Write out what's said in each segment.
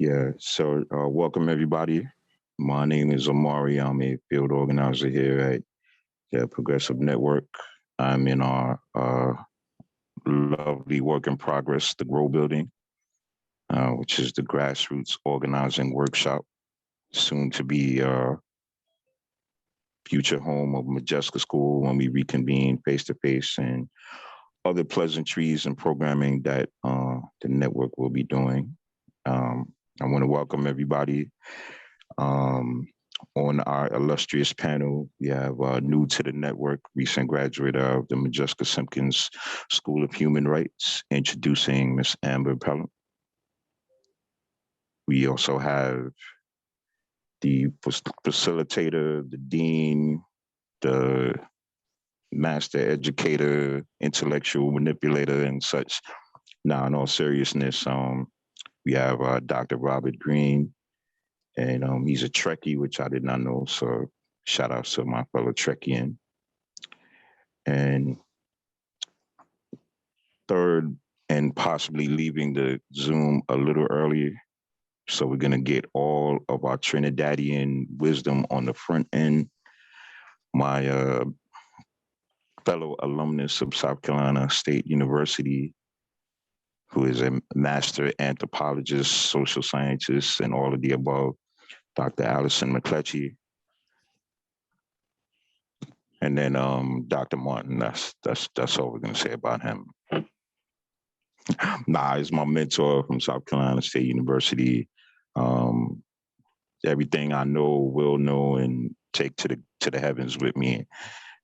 Yeah, so welcome everybody. My name is Omari. I'm a field organizer here at the Progressive Network. I'm in our lovely work in progress, the Grow Building, which is the grassroots organizing workshop, soon to be future home of Majeska School when we reconvene face to face and other pleasantries and programming that the network will be doing. I want to welcome everybody. Um, on our illustrious panel, we have new to the network, recent graduate of the Majeska Simpkins School of Human Rights, introducing Miss Amber Pelham. We also have the facilitator, the dean, the master educator, intellectual manipulator, and such. Now, in all seriousness, we have Dr. Robert Greene, and he's a Trekkie, which I did not know. So shout out to my fellow Trekkian. And third, and possibly leaving the Zoom a little earlier. So we're going to get all of our Trinidadian wisdom on the front end. My fellow alumnus of South Carolina State University, who is a master anthropologist, social scientist, and all of the above, Dr. Allison McLetchie. And then Dr. Martin, that's all we're gonna say about him. Nah, he's my mentor from South Carolina State University. Everything I know, will know, and take to the heavens with me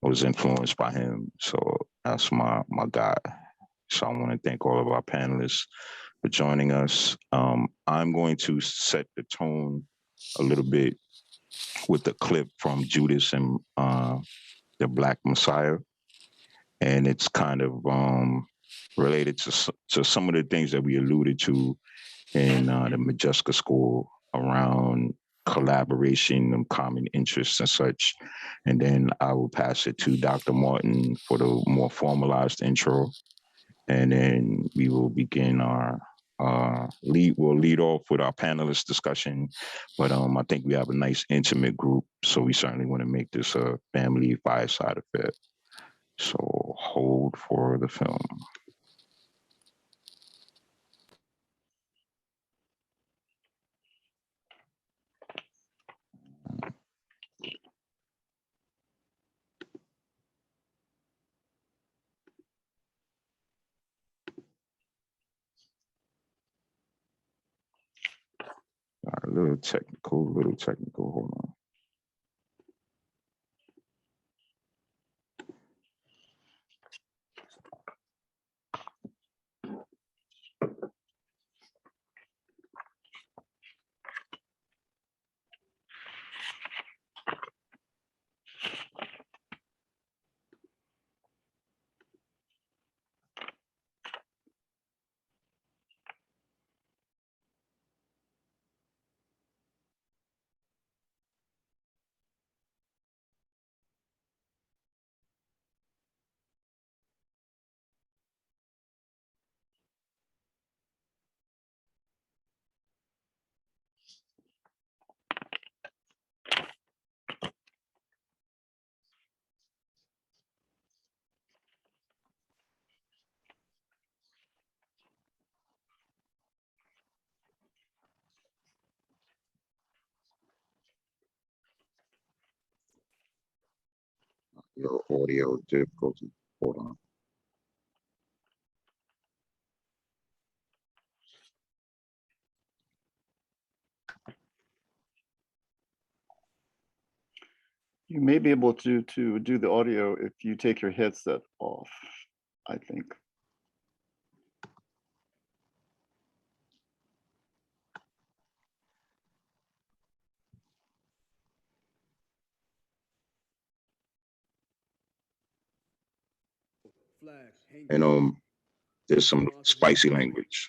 was influenced by him. So that's my guy. So I want to thank all of our panelists for joining us. I'm going to set the tone a little bit with a clip from Judas and the Black Messiah, and it's kind of related to some of the things that we alluded to in the Majeska School around collaboration and common interests and such. And then I will pass it to Dr. Martin for the more formalized intro, and then we will begin our we'll lead off with our panelist discussion, but I think we have a nice intimate group, so we certainly want to make this a family fireside affair. So hold for the film. A little technical, hold on. Your audio difficulty. Hold on. You may be able to do the audio if you take your headset off, I think. And there's some spicy language.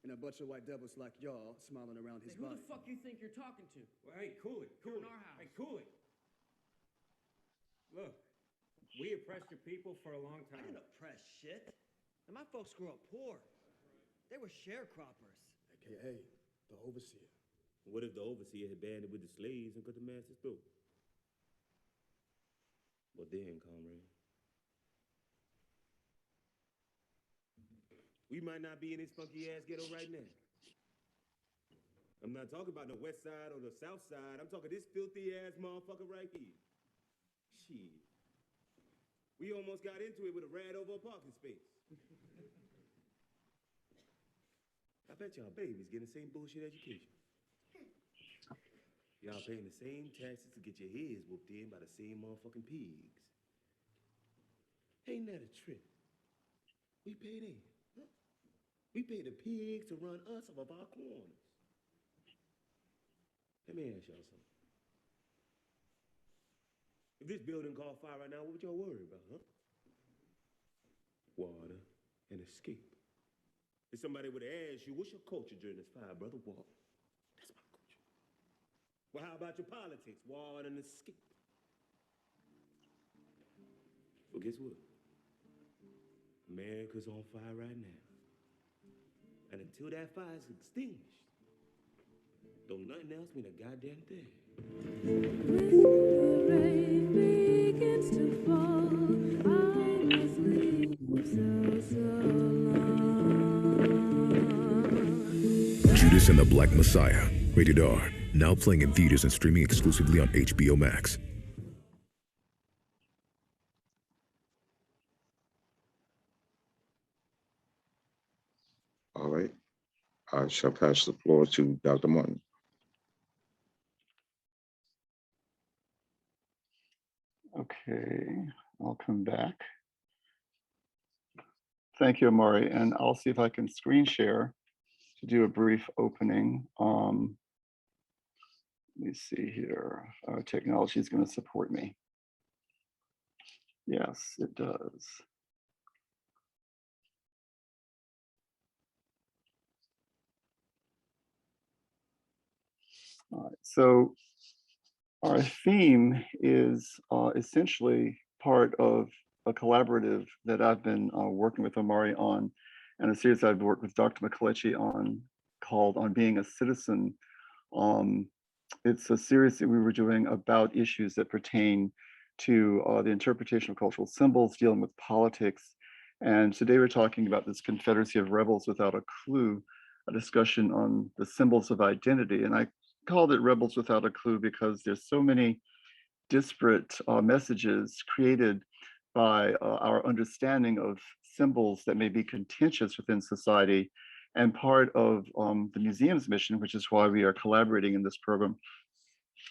And a bunch of white devils like y'all smiling around his body. Who the fuck you think you're talking to? Well, hey, cool it. Hey, cool it. Look, we oppressed your people for a long time. I didn't oppress shit. And my folks grew up poor. They were sharecroppers. Hey, The overseer. What if the overseer had banded with the slaves and cut the master's throat? Well then, comrade, we might not be in this funky ass ghetto right now. I'm not talking about the west side or the south side. I'm talking this filthy ass motherfucker right here. Shit. We almost got into it with a rad over a parking space. I bet y'all babies getting the same bullshit education. Y'all paying the same taxes to get your heads whooped in by the same motherfucking pigs. Ain't that a trip? We pay them. Huh? We pay the pigs to run us off of our corners. Let me ask y'all something. If this building caught fire right now, what would y'all worry about, huh? Water and escape. If somebody would ask you, what's your culture during this fire, brother? Water. That's my culture. Well, how about your politics? Water and escape. Well, guess what? America's on fire right now. And until that fire is extinguished, don't nothing else mean a goddamn thing. When the rain begins to fall, I must leave so long. Judas and the Black Messiah, rated R, now playing in theaters and streaming exclusively on HBO Max. All right. I shall pass the floor to Dr. Martin. Okay, I'll come back. Thank you, Omari, and I'll see if I can screen share to do a brief opening. Let me see here. Technology is going to support me. Yes, it does. All right, so our theme is essentially part of a collaborative that I've been working with Omari on, and a series I've worked with Dr. McLetchie on called On Being a Citizen. It's a series that we were doing about issues that pertain to the interpretation of cultural symbols, dealing with politics. And today we're talking about this Confederacy of Rebels Without a Clue, a discussion on the symbols of identity. And I called it Rebels Without a Clue because there's so many disparate messages created by our understanding of symbols that may be contentious within society. And part of the museum's mission, which is why we are collaborating in this program,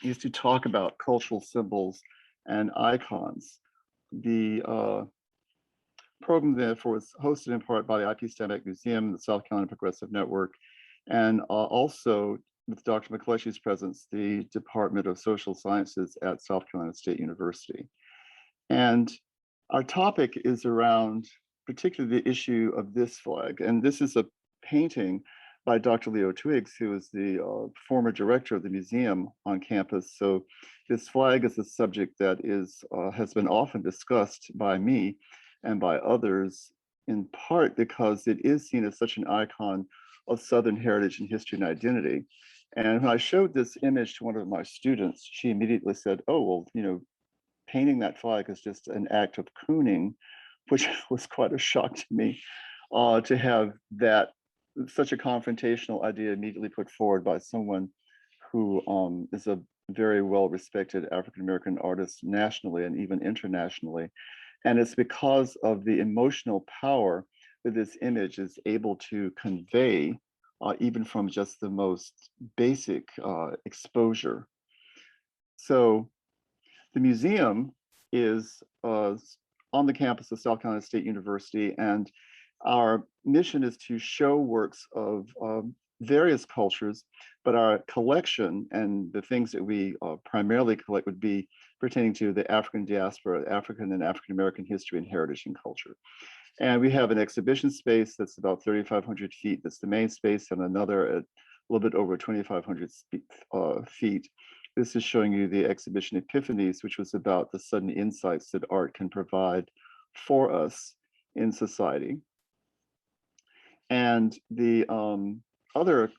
is to talk about cultural symbols and icons. The program, therefore, is hosted in part by the IP Steinbeck Museum, the South Carolina Progressive Network, and also with Dr. McLetchie's presence, the Department of Social Sciences at South Carolina State University. And our topic is around particularly the issue of this flag. And this is a painting by Dr. Leo Twiggs, who is the former director of the museum on campus. So this flag is a subject that has been often discussed by me and by others, in part because it is seen as such an icon of Southern heritage and history and identity. And when I showed this image to one of my students, she immediately said, oh, well, you know, painting that flag is just an act of cooning, which was quite a shock to me, to have that such a confrontational idea immediately put forward by someone who is a very well-respected African-American artist nationally and even internationally. And it's because of the emotional power that this image is able to convey, even from just the most basic exposure. So the museum is on the campus of South Carolina State University, and our mission is to show works of various cultures, but our collection and the things that we primarily collect would be pertaining to the African diaspora, African and African-American history and heritage and culture. And we have an exhibition space that's about 3,500 feet. That's the main space, and another at a little bit over 2,500 feet. This is showing you the exhibition Epiphanies, which was about the sudden insights that art can provide for us in society. And the other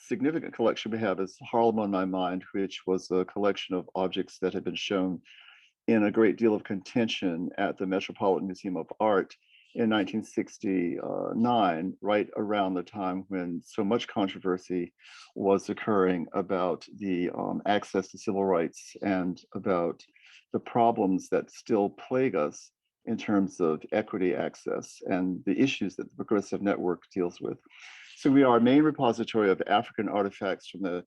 significant collection we have is Harlem on My Mind, which was a collection of objects that had been shown in a great deal of contention at the Metropolitan Museum of Art in 1969, right around the time when so much controversy was occurring about the access to civil rights and about the problems that still plague us in terms of equity access and the issues that the Progressive Network deals with. So we are a main repository of African artifacts from the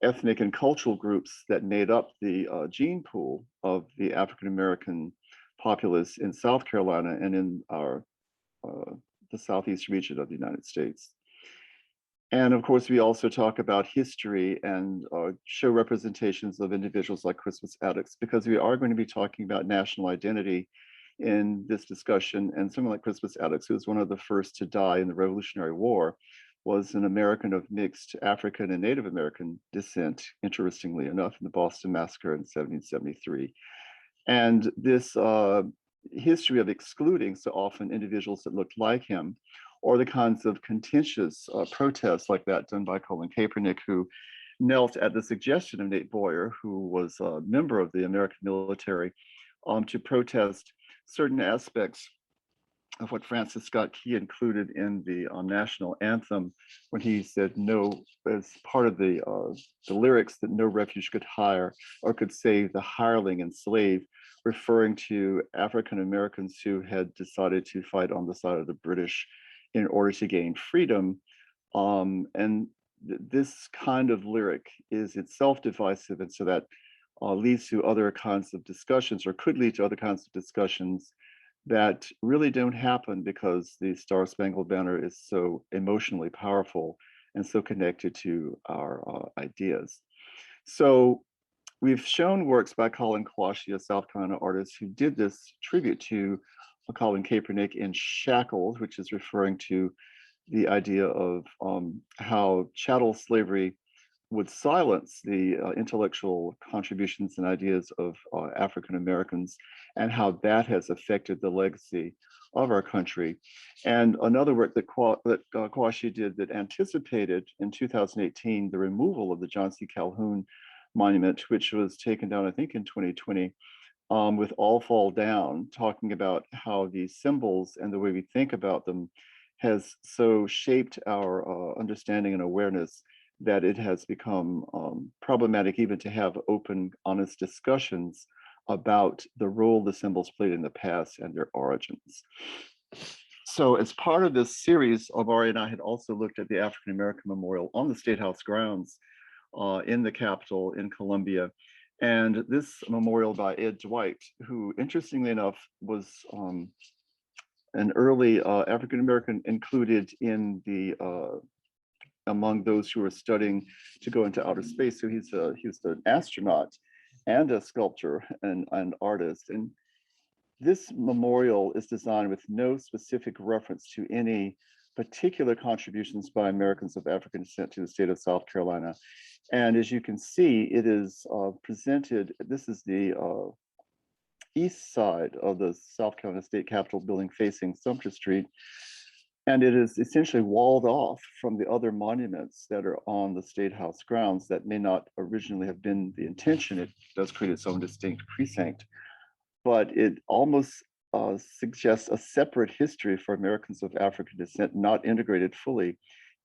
ethnic and cultural groups that made up the gene pool of the African-American populace in South Carolina and in our the Southeast region of the United States. And of course, we also talk about history and show representations of individuals like Crispus Attucks, because we are going to be talking about national identity in this discussion. And someone like Crispus Attucks, who was one of the first to die in the Revolutionary War, was an American of mixed African and Native American descent, interestingly enough, in the Boston Massacre in 1773. And this history of excluding so often individuals that looked like him, or the kinds of contentious protests like that done by Colin Kaepernick, who knelt at the suggestion of Nate Boyer, who was a member of the American military, to protest certain aspects of what Francis Scott Key included in the national anthem, when he said no, as part of the lyrics, that no refuge could hire or could save the hireling and slave, referring to African Americans who had decided to fight on the side of the British in order to gain freedom. This kind of lyric is itself divisive, and so that leads to other kinds of discussions, or could lead to other kinds of discussions that really don't happen because the Star Spangled Banner is so emotionally powerful and so connected to our ideas. So we've shown works by Colin Kwashi, a South Carolina artist, who did this tribute to Colin Kaepernick in Shackles, which is referring to the idea of how chattel slavery would silence the intellectual contributions and ideas of African Americans, and how that has affected the legacy of our country. And another work that Kwashi did that anticipated in 2018 the removal of the John C. Calhoun monument, which was taken down, I think, in 2020, with All Fall Down, talking about how these symbols and the way we think about them has so shaped our understanding and awareness that it has become problematic even to have open, honest discussions about the role the symbols played in the past and their origins. So as part of this series, Omari and I had also looked at the African American Memorial on the State House grounds in the Capitol in Columbia. And this memorial by Ed Dwight, who interestingly enough was an early African American included in the among those who were studying to go into outer space. So he's an astronaut and a sculptor and an artist. And this memorial is designed with no specific reference to any particular contributions by Americans of African descent to the state of South Carolina. And as you can see, it is presented, this is the east side of the South Carolina State Capitol building facing Sumter Street. And it is essentially walled off from the other monuments that are on the State House grounds that may not originally have been the intention. It does create its own distinct precinct, but it almost suggests a separate history for Americans of African descent, not integrated fully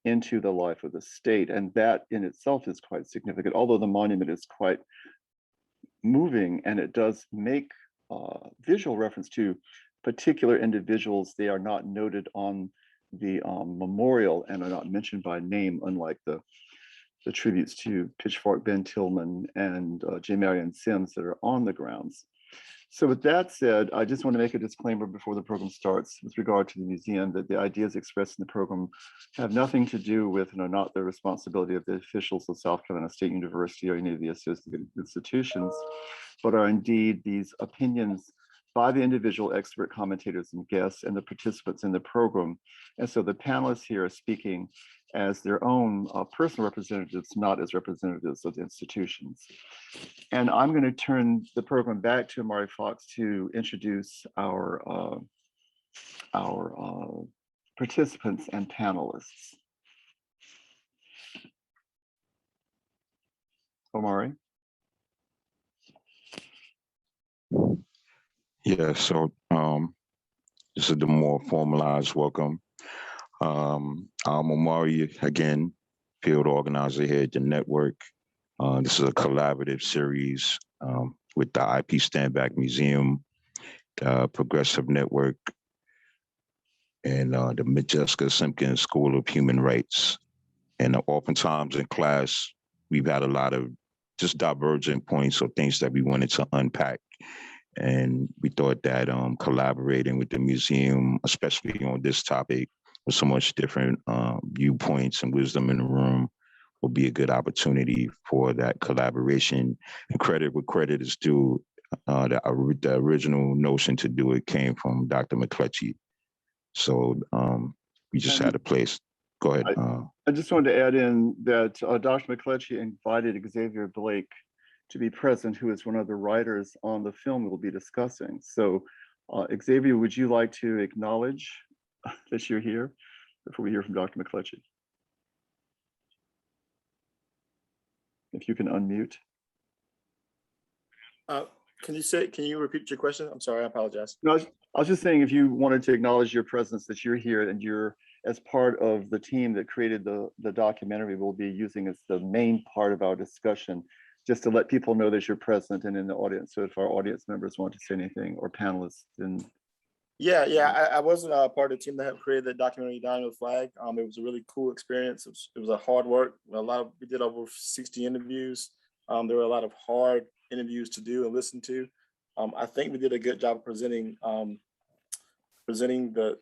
into the life of the state. And that in itself is quite significant, although the monument is quite moving and it does make visual reference to particular individuals. They are not noted on the memorial and are not mentioned by name, unlike the tributes to Pitchfork Ben Tillman and J. Marion Sims that are on the grounds. So with that said, I just want to make a disclaimer before the program starts with regard to the museum that the ideas expressed in the program have nothing to do with and are not the responsibility of the officials of South Carolina State University or any of the associated institutions, but are indeed these opinions by the individual expert commentators and guests and the participants in the program. And so the panelists here are speaking as their own personal representatives, not as representatives of the institutions. And I'm going to turn the program back to Omari Fox to introduce our participants and panelists. Omari. Yeah, so this is the more formalized welcome. I'm Omari again, field organizer here at the network. This is a collaborative series with the IP Standback Museum, the Progressive Network, and the Majeska Simpkins School of Human Rights. And oftentimes in class, we've had a lot of just divergent points or things that we wanted to unpack. And we thought that collaborating with the museum, especially on this topic, with so much different viewpoints and wisdom in the room, will be a good opportunity for that collaboration. And credit where credit is due. The original notion to do it came from Dr. McLetchie. So we just had a place. Go ahead. I just wanted to add in that Dr. McLetchie invited Xavier Blake to be present, who is one of the writers on the film we'll be discussing. So Xavier, would you like to acknowledge that you're here before we hear from Dr. McLetchie? If you can unmute. Can you repeat your question? I'm sorry, I apologize. No, I was just saying, if you wanted to acknowledge your presence, that you're here and you're as part of the team that created the documentary we'll be using as the main part of our discussion, just to let people know that you're present and in the audience. So if our audience members want to say anything, or panelists, then. Yeah, I wasn't part of the team that helped create the documentary Dying with Flag. It was a really cool experience. It was a hard work. We did over 60 interviews. There were a lot of hard interviews to do and listen to. I think we did a good job of presenting the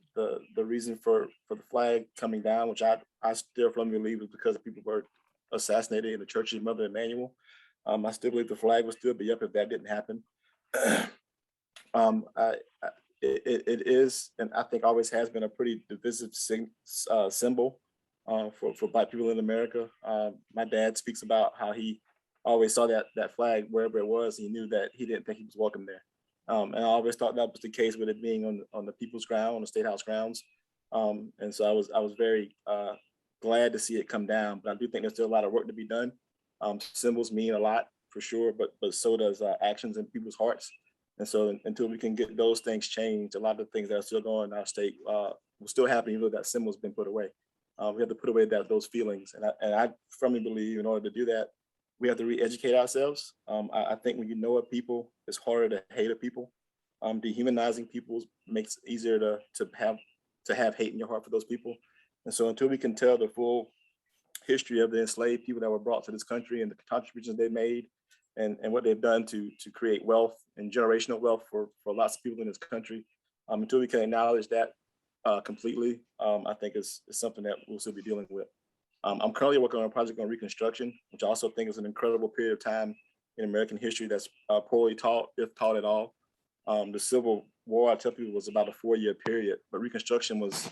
reason for the flag coming down, which I still firmly believe was because people were assassinated in the Church of Mother Emanuel. I still believe the flag would still be up if that didn't happen. It is, and I think always has been, a pretty divisive symbol for Black people in America. My dad speaks about how he always saw that flag wherever it was. He knew that he didn't think he was welcome there. And I always thought that was the case with it being on the People's Ground, on the State House grounds. And so I was very glad to see it come down, but I do think there's still a lot of work to be done. Symbols mean a lot for sure, but so does actions in people's hearts. And so until we can get those things changed, a lot of the things that are still going in our state will still happen, even though that symbol's been put away. We have to put away those feelings. And I firmly believe in order to do that, we have to re-educate ourselves. I think when you know a people, it's harder to hate a people. Dehumanizing people makes it easier to have hate in your heart for those people. And so until we can tell the full history of the enslaved people that were brought to this country and the contributions they made and what they've done to create wealth and generational wealth for lots of people in this country, until we can acknowledge that completely, I think it's something that we'll still be dealing with. I'm currently working on a project on Reconstruction, which I also think is an incredible period of time in American history that's poorly taught, if taught at all. The Civil War, I tell people, was about a 4-year period, but Reconstruction was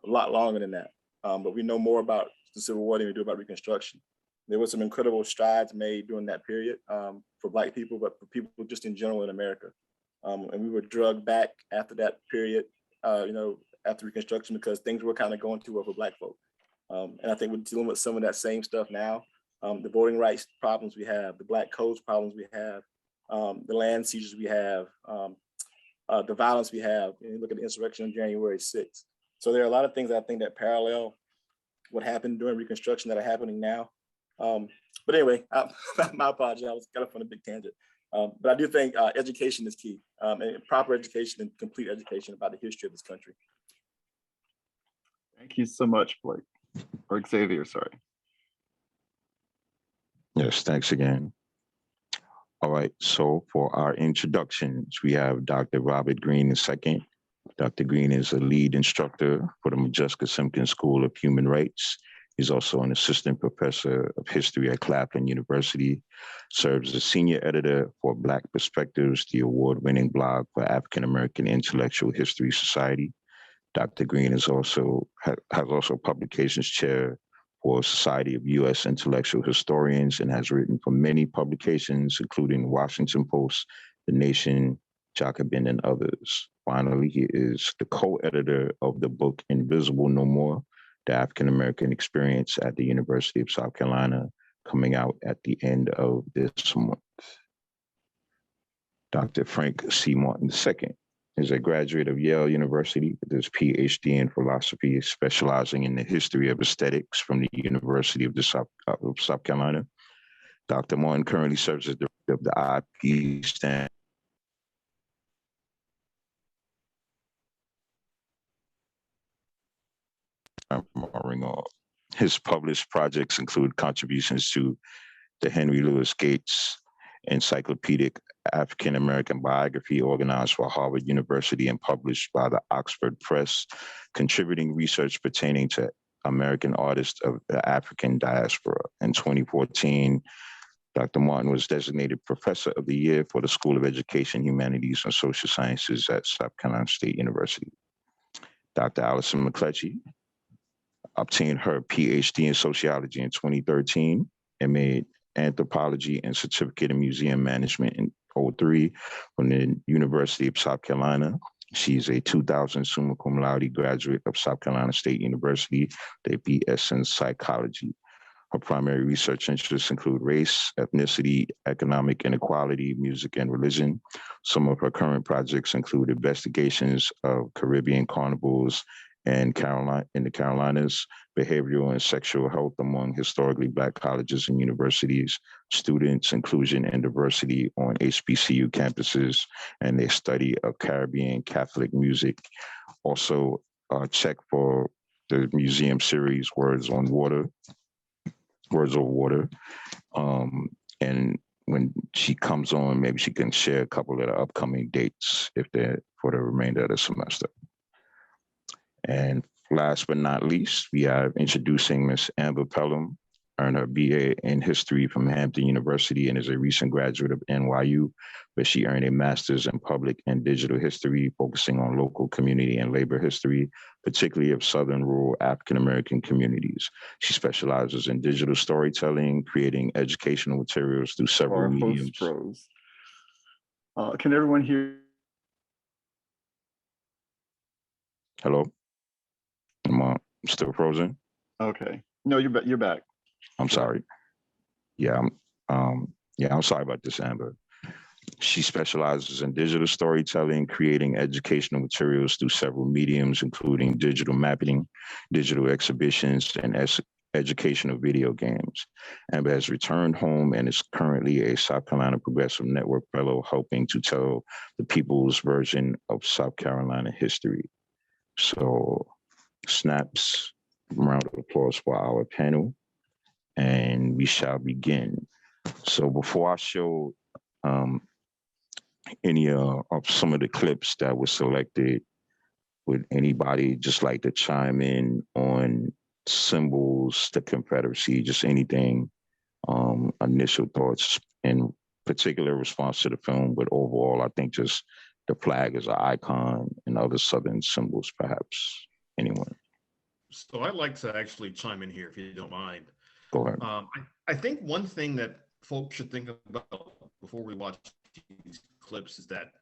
a lot longer than that. But we know more about the Civil War than we do about Reconstruction. There were some incredible strides made during that period for Black people, but for people just in general in America. And we were drugged back after that period, after Reconstruction, because things were kind of going too well for Black folk. And I think we're dealing with some of that same stuff now. The voting rights problems we have, the Black codes problems we have, the land seizures we have, the violence we have. And you look at the insurrection on January 6th. So there are a lot of things I think that parallel what happened during Reconstruction that are happening now. But anyway, my apologies, I was kind of on a big tangent. But I do think education is key, and proper education and complete education about the history of this country. Thank you so much, Blake, or Xavier, sorry. Yes, thanks again. All right, so for our introductions, we have Dr. Robert Greene II. Dr. Greene is a lead instructor for the Majeska Simpkins School of Human Rights. He's also an assistant professor of history at Claflin University, serves as senior editor for Black Perspectives, the award-winning blog for African-American Intellectual History Society. Dr. Greene has also publications chair for Society of U.S. Intellectual Historians and has written for many publications, including Washington Post, The Nation, Jacobin, and others. Finally, he is the co-editor of the book Invisible No More, The African-American Experience at the University of South Carolina, coming out at the end of this month. Dr. Frank C. Martin II is a graduate of Yale University with his PhD in philosophy, specializing in the history of aesthetics from the University of South Carolina. Dr. Martin currently serves as director of the IP stand. His published projects include contributions to the Henry Louis Gates Encyclopedic African American Biography, organized for Harvard University and published by the Oxford Press, contributing research pertaining to American artists of the African diaspora. In 2014, Dr. Martin was designated Professor of the Year for the School of Education, Humanities, and Social Sciences at South Carolina State University. Dr. Allison McLeod obtained her PhD in sociology in 2013 and made anthropology and certificate in museum management in 2003 from the University of South Carolina. She's a 2000 summa cum laude graduate of South Carolina State University, the BS in psychology. Her primary research interests include race, ethnicity, economic inequality, music, and religion. Some of her current projects include investigations of Caribbean carnivals and in the Carolinas, behavioral and sexual health among historically Black colleges and universities, students, inclusion, and diversity on HBCU campuses, and their study of Caribbean Catholic music. Also, check for the museum series Words of Water. And when she comes on, maybe she can share a couple of the upcoming dates if they're for the remainder of the semester. And last but not least, we are introducing Miss Amber Pelham, earned her BA in history from Hampton University and is a recent graduate of NYU, where she earned a master's in public and digital history, focusing on local community and labor history, particularly of Southern rural African-American communities. She specializes in digital storytelling, creating educational materials through several mediums. Can everyone hear? Hello? Am I still frozen? Okay. No, you're back. I'm sorry. Yeah, I'm sorry about this, Amber. She specializes in digital storytelling, creating educational materials through several mediums, including digital mapping, digital exhibitions, and educational video games. Amber has returned home and is currently a South Carolina Progressive Network Fellow, helping to tell the people's version of South Carolina history. So, snaps, round of applause for our panel, and we shall begin. So before I show any of some of the clips that were selected, would anybody just like to chime in on symbols, the Confederacy, just anything, initial thoughts, in particular response to the film, but overall, I think just the flag as an icon and other Southern symbols, perhaps. Anyone? So I'd like to actually chime in here, if you don't mind. Go ahead. I think one thing that folks should think about before we watch these clips is that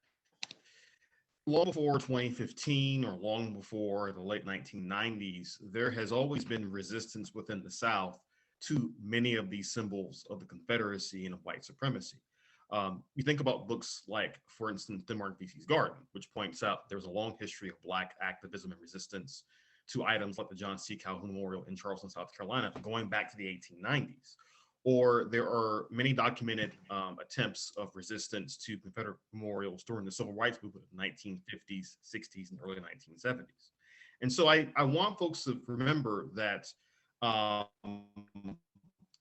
long before 2015 or long before the late 1990s, there has always been resistance within the South to many of these symbols of the Confederacy and of white supremacy. You think about books like, for instance, Denmark v.C.'s Garden, which points out there's a long history of Black activism and resistance to items like the John C. Cahoon Memorial in Charleston, South Carolina, going back to the 1890s. Or there are many documented attempts of resistance to Confederate memorials during the Civil Rights Movement of the 1950s, 60s, and early 1970s. And so I want folks to remember that even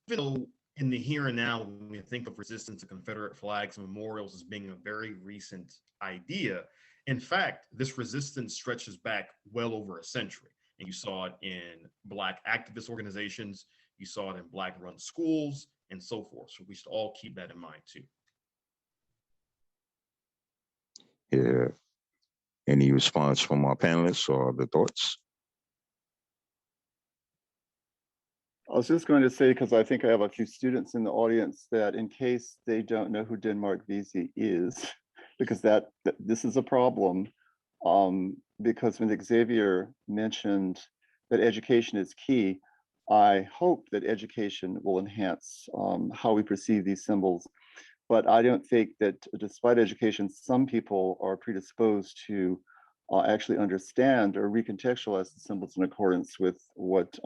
though in the here and now, when we think of resistance to Confederate flags and memorials as being a very recent idea, in fact, this resistance stretches back well over a century. And you saw it in Black activist organizations, you saw it in Black-run schools, and so forth. So we should all keep that in mind too. Yeah. Any response from our panelists or the thoughts? I was just going to say, because I think I have a few students in the audience, that in case they don't know who Denmark Vesey is, because this is a problem, because when Xavier mentioned that education is key, I hope that education will enhance how we perceive these symbols. But I don't think that despite education, some people are predisposed to actually understand or recontextualize the symbols in accordance with what,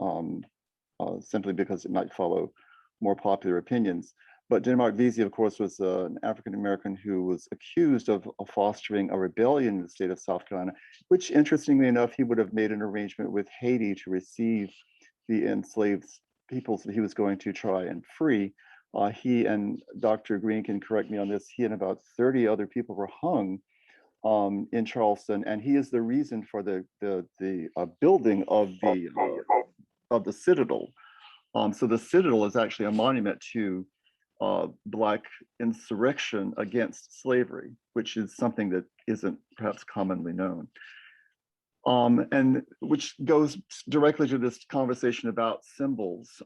simply because it might follow more popular opinions. But Denmark Vesey, of course, was an African-American who was accused of fostering a rebellion in the state of South Carolina, which interestingly enough, he would have made an arrangement with Haiti to receive the enslaved peoples that he was going to try and free. He and Dr. Greene can correct me on this, he and about 30 other people were hung in Charleston, and he is the reason for the building of the Citadel. So the Citadel is actually a monument to Black insurrection against slavery, which is something that isn't perhaps commonly known. And which goes directly to this conversation about symbols.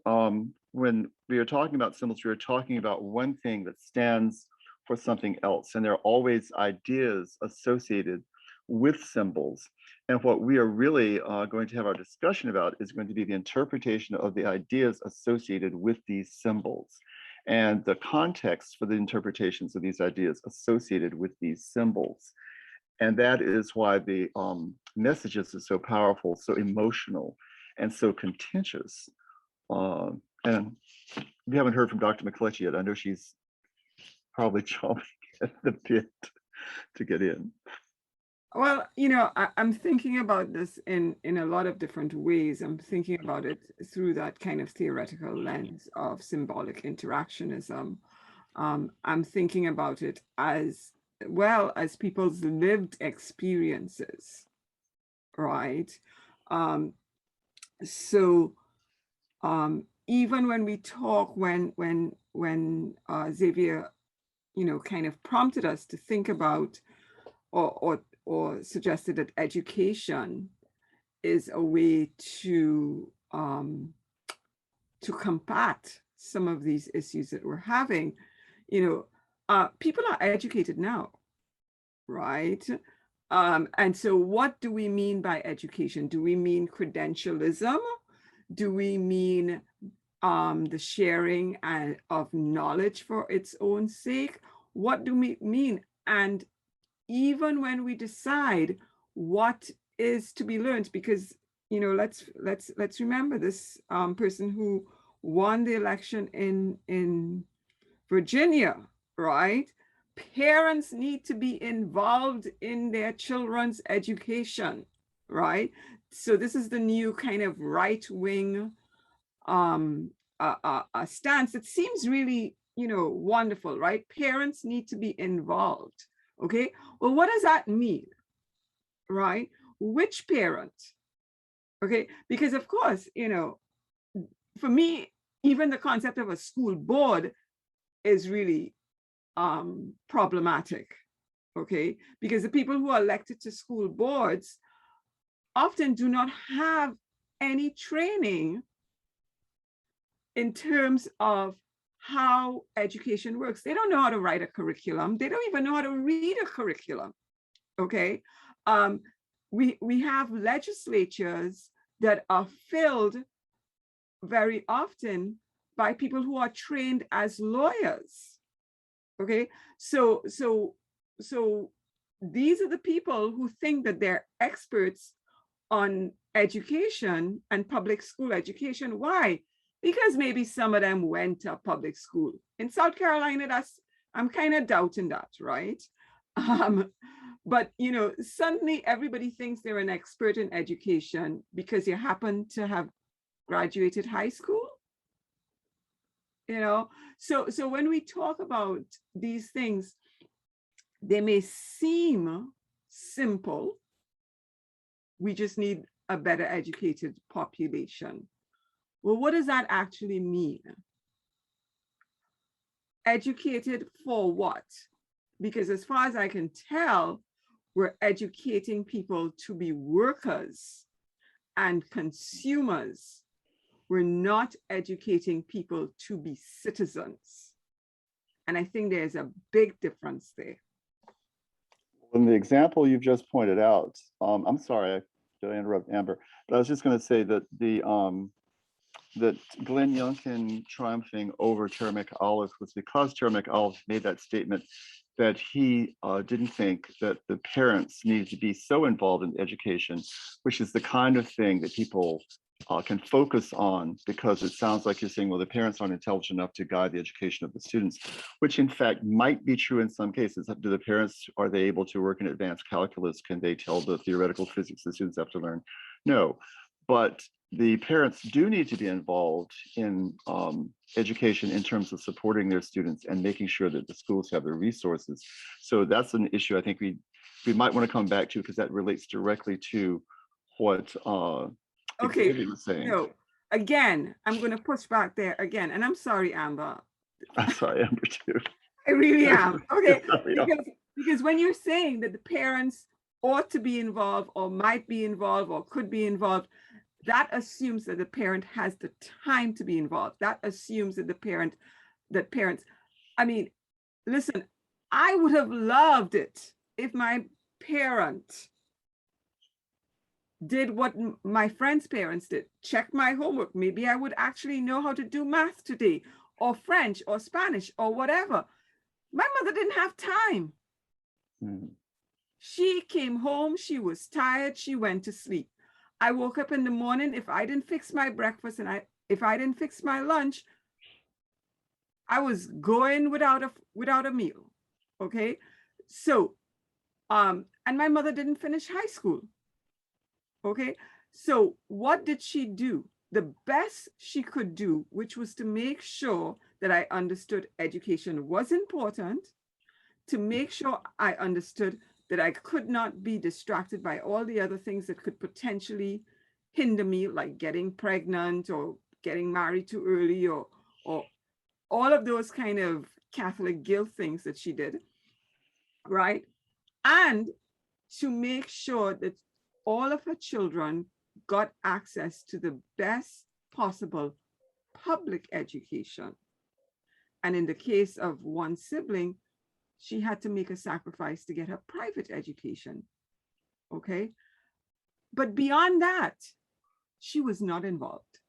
When we are talking about symbols, we are talking about one thing that stands for something else, and there are always ideas associated with symbols. And what we are really going to have our discussion about is going to be the interpretation of the ideas associated with these symbols and the context for the interpretations of these ideas associated with these symbols. And that is why the messages are so powerful, so emotional, and so contentious. And we haven't heard from Dr. McLetchie yet. I know she's probably chomping at the bit to get in. Well, I'm thinking about this in a lot of different ways. I'm thinking about it through that kind of theoretical lens of symbolic interactionism. I'm thinking about it as well as people's lived experiences, right? So even when we talk, when Xavier, kind of prompted us to think about or suggested that education is a way to combat some of these issues that we're having. People are educated now, right? And so what do we mean by education? Do we mean credentialism? Do we mean the sharing of knowledge for its own sake? What do we mean? And even when we decide what is to be learned, because let's remember this person who won the election in Virginia, right? Parents need to be involved in their children's education, right? So this is the new kind of right-wing stance. It seems really, wonderful, right? Parents need to be involved. Okay, well, what does that mean, right? Which parent? Okay, because of course, for me, even the concept of a school board is really problematic, okay? Because the people who are elected to school boards often do not have any training in terms of how education works. They don't know how to write a curriculum. They don't even know how to read a curriculum, okay? We have legislatures that are filled very often by people who are trained as lawyers, okay? So these are the people who think that they're experts on education and public school education. Why? Because maybe some of them went to public school. In South Carolina, I'm kind of doubting that, right? But suddenly everybody thinks they're an expert in education because you happen to have graduated high school. So when we talk about these things, they may seem simple. We just need a better educated population. Well, what does that actually mean? Educated for what? Because as far as I can tell, we're educating people to be workers and consumers. We're not educating people to be citizens. And I think there's a big difference there. In the example you've just pointed out, I'm sorry, did I interrupt, Amber? But I was just going to say that that Glenn Youngkin triumphing over Terry McAuliffe was because Terry McAuliffe made that statement that he didn't think that the parents needed to be so involved in education, which is the kind of thing that people can focus on, because it sounds like you're saying, well, the parents aren't intelligent enough to guide the education of the students, which in fact might be true in some cases. Do the parents, are they able to work in advanced calculus? Can they tell the theoretical physics the students have to learn? No, but the parents do need to be involved in education in terms of supporting their students and making sure that the schools have the resources. So that's an issue I think we might want to come back to, because that relates directly to what Okay, Xavier was saying. no, again, I'm going to push back there again, and I'm sorry, Amber. I'm sorry, Amber, too. I really am. Okay, Sorry, because when you're saying that the parents ought to be involved or might be involved or could be involved, that assumes that the parent has the time to be involved. That assumes that parents, I mean, listen, I would have loved it if my parent did what my friends' parents did, check my homework. Maybe I would actually know how to do math today, or French, or Spanish, or whatever. My mother didn't have time. She came home, she was tired, she went to sleep. I woke up in the morning, if I didn't fix my breakfast and if I didn't fix my lunch, I was going without a meal. Okay. So, and my mother didn't finish high school. Okay. So what did she do? The best she could do, which was to make sure that I understood education was important, to make sure I understood that I could not be distracted by all the other things that could potentially hinder me, like getting pregnant or getting married too early, or all of those kind of Catholic guilt things that she did, right? And to make sure that all of her children got access to the best possible public education. And in the case of one sibling, she had to make a sacrifice to get her private education. Okay. But beyond that, she was not involved.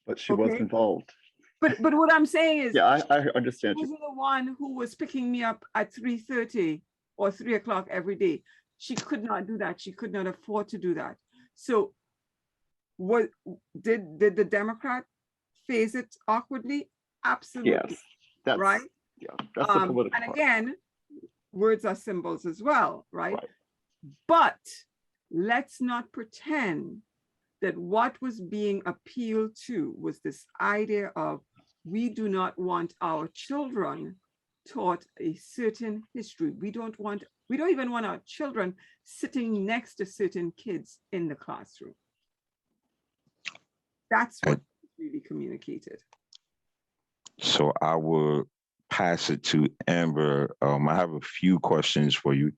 But she was involved. But what I'm saying is, yeah, I understand she you. was the one who was picking me up at 3:30 or 3 o'clock every day. She could not do that. She could not afford to do that. So what did the Democrat phase it awkwardly? Absolutely. Yes, that's right. Yeah, that's the political and part. again, words are symbols as well, right? But let's not pretend that what was being appealed to was this idea of, we do not want our children taught a certain history. We don't even want our children sitting next to certain kids in the classroom. That's what really communicated. So I will pass it to Amber. I have a few questions for you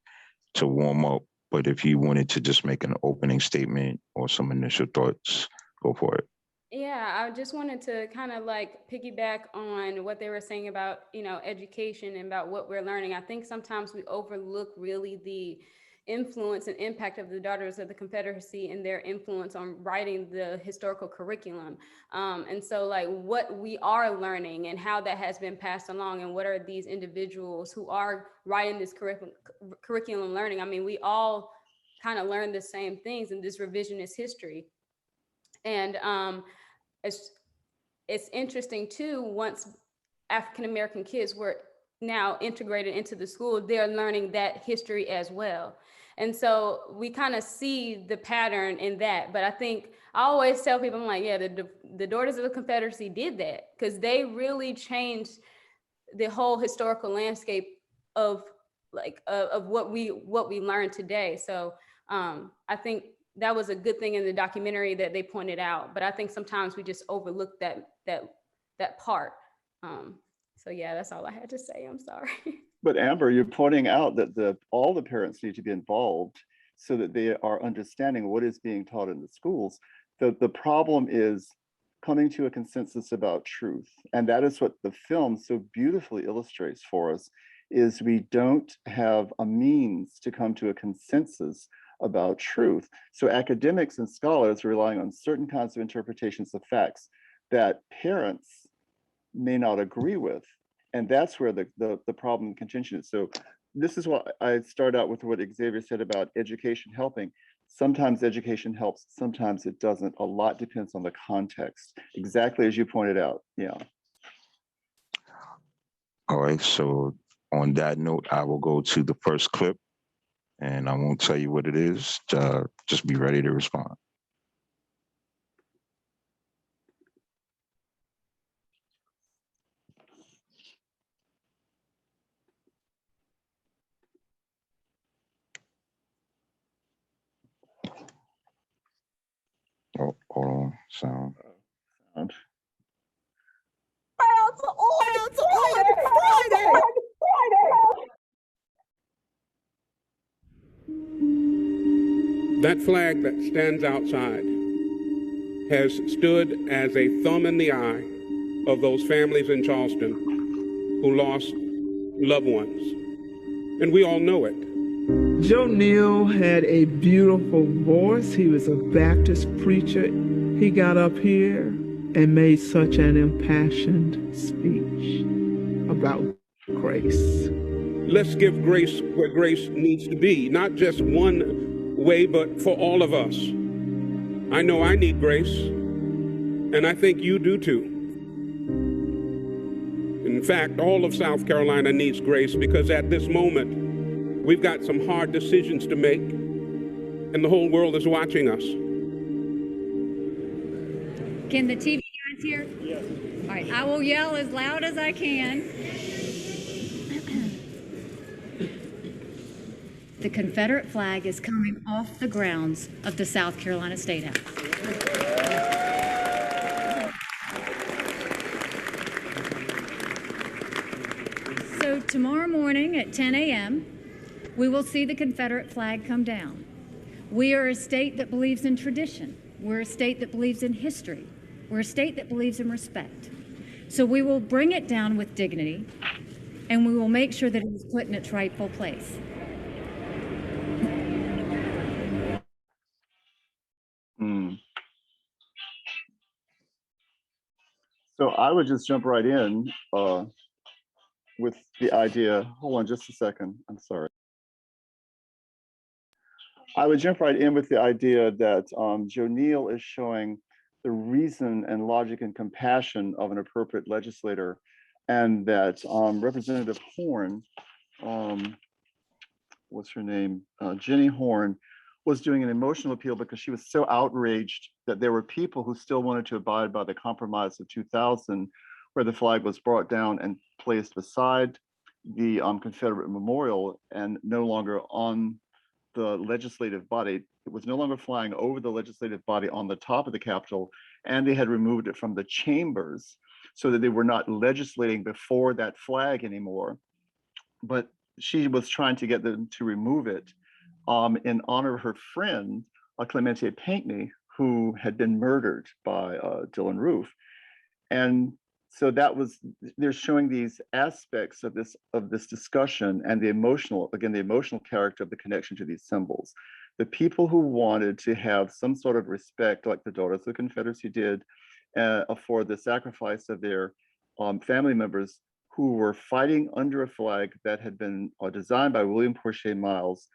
to warm up, but if you wanted to just make an opening statement or some initial thoughts, go for it. Yeah, I just wanted to kind of like piggyback on what they were saying about, education and about what we're learning. I think sometimes we overlook really the influence and impact of the Daughters of the Confederacy and their influence on writing the historical curriculum. And so like what we are learning and how that has been passed along, and what are these individuals who are writing this curriculum learning. I mean, we all kind of learn the same things in this revisionist history. And it's interesting too, once African-American kids were now integrated into the school, they're learning that history as well. And so we kind of see the pattern in that. But I think I always tell people, I'm like, yeah, the Daughters of the Confederacy did that, because they really changed the whole historical landscape of what we learned today. So I think that was a good thing in the documentary that they pointed out. But I think sometimes we just overlook that part. So yeah, that's all I had to say. I'm sorry. But Amber, you're pointing out that all the parents need to be involved so that they are understanding what is being taught in the schools. The problem is coming to a consensus about truth. And that is what the film so beautifully illustrates for us, is we don't have a means to come to a consensus about truth. So academics and scholars are relying on certain kinds of interpretations of facts, that parents may not agree with. And that's where the problem and contention is. So this is what I start out with what Xavier said about education helping. Sometimes education helps, sometimes it doesn't. A lot depends on the context, exactly as you pointed out. Yeah. All right, so on that note, I will go to the first clip and I won't tell you what it is. Just be ready to respond. Oh, hold on, sound. That flag that stands outside has stood as a thumb in the eye of those families in Charleston who lost loved ones. And we all know it. Joe Neal had a beautiful voice. He was a Baptist preacher. He got up here and made such an impassioned speech about grace. Let's give grace where grace needs to be, not just one way, but for all of us. I know I need grace, and I think you do too. In fact, all of South Carolina needs grace because at this moment, we've got some hard decisions to make, and the whole world is watching us. Can the TV guys hear? Yes. All right, I will yell as loud as I can. The Confederate flag is coming off the grounds of the South Carolina State House. So tomorrow morning at 10 a.m., we will see the Confederate flag come down. We are a state that believes in tradition. We're a state that believes in history. We're a state that believes in respect. So we will bring it down with dignity, and we will make sure that it is put in its rightful place. So I would just jump right in with the idea, hold on just a second, I'm sorry. I would jump right in with the idea that Joe Neal is showing the reason and logic and compassion of an appropriate legislator, and that Representative Horn, what's her name, Jenny Horn, was doing an emotional appeal because she was so outraged that there were people who still wanted to abide by the compromise of 2000, where the flag was brought down and placed beside the Confederate memorial and no longer on the legislative body. It was no longer flying over the legislative body on the top of the Capitol, and they had removed it from the chambers so that they were not legislating before that flag anymore. But she was trying to get them to remove it in honor of her friend, Clementia Pinckney, who had been murdered by Dylann Roof. And so that was, they're showing these aspects of this discussion and the emotional character of the connection to these symbols. The people who wanted to have some sort of respect, like the Daughters of the Confederacy did, for the sacrifice of their family members who were fighting under a flag that had been designed by William Porcher Miles,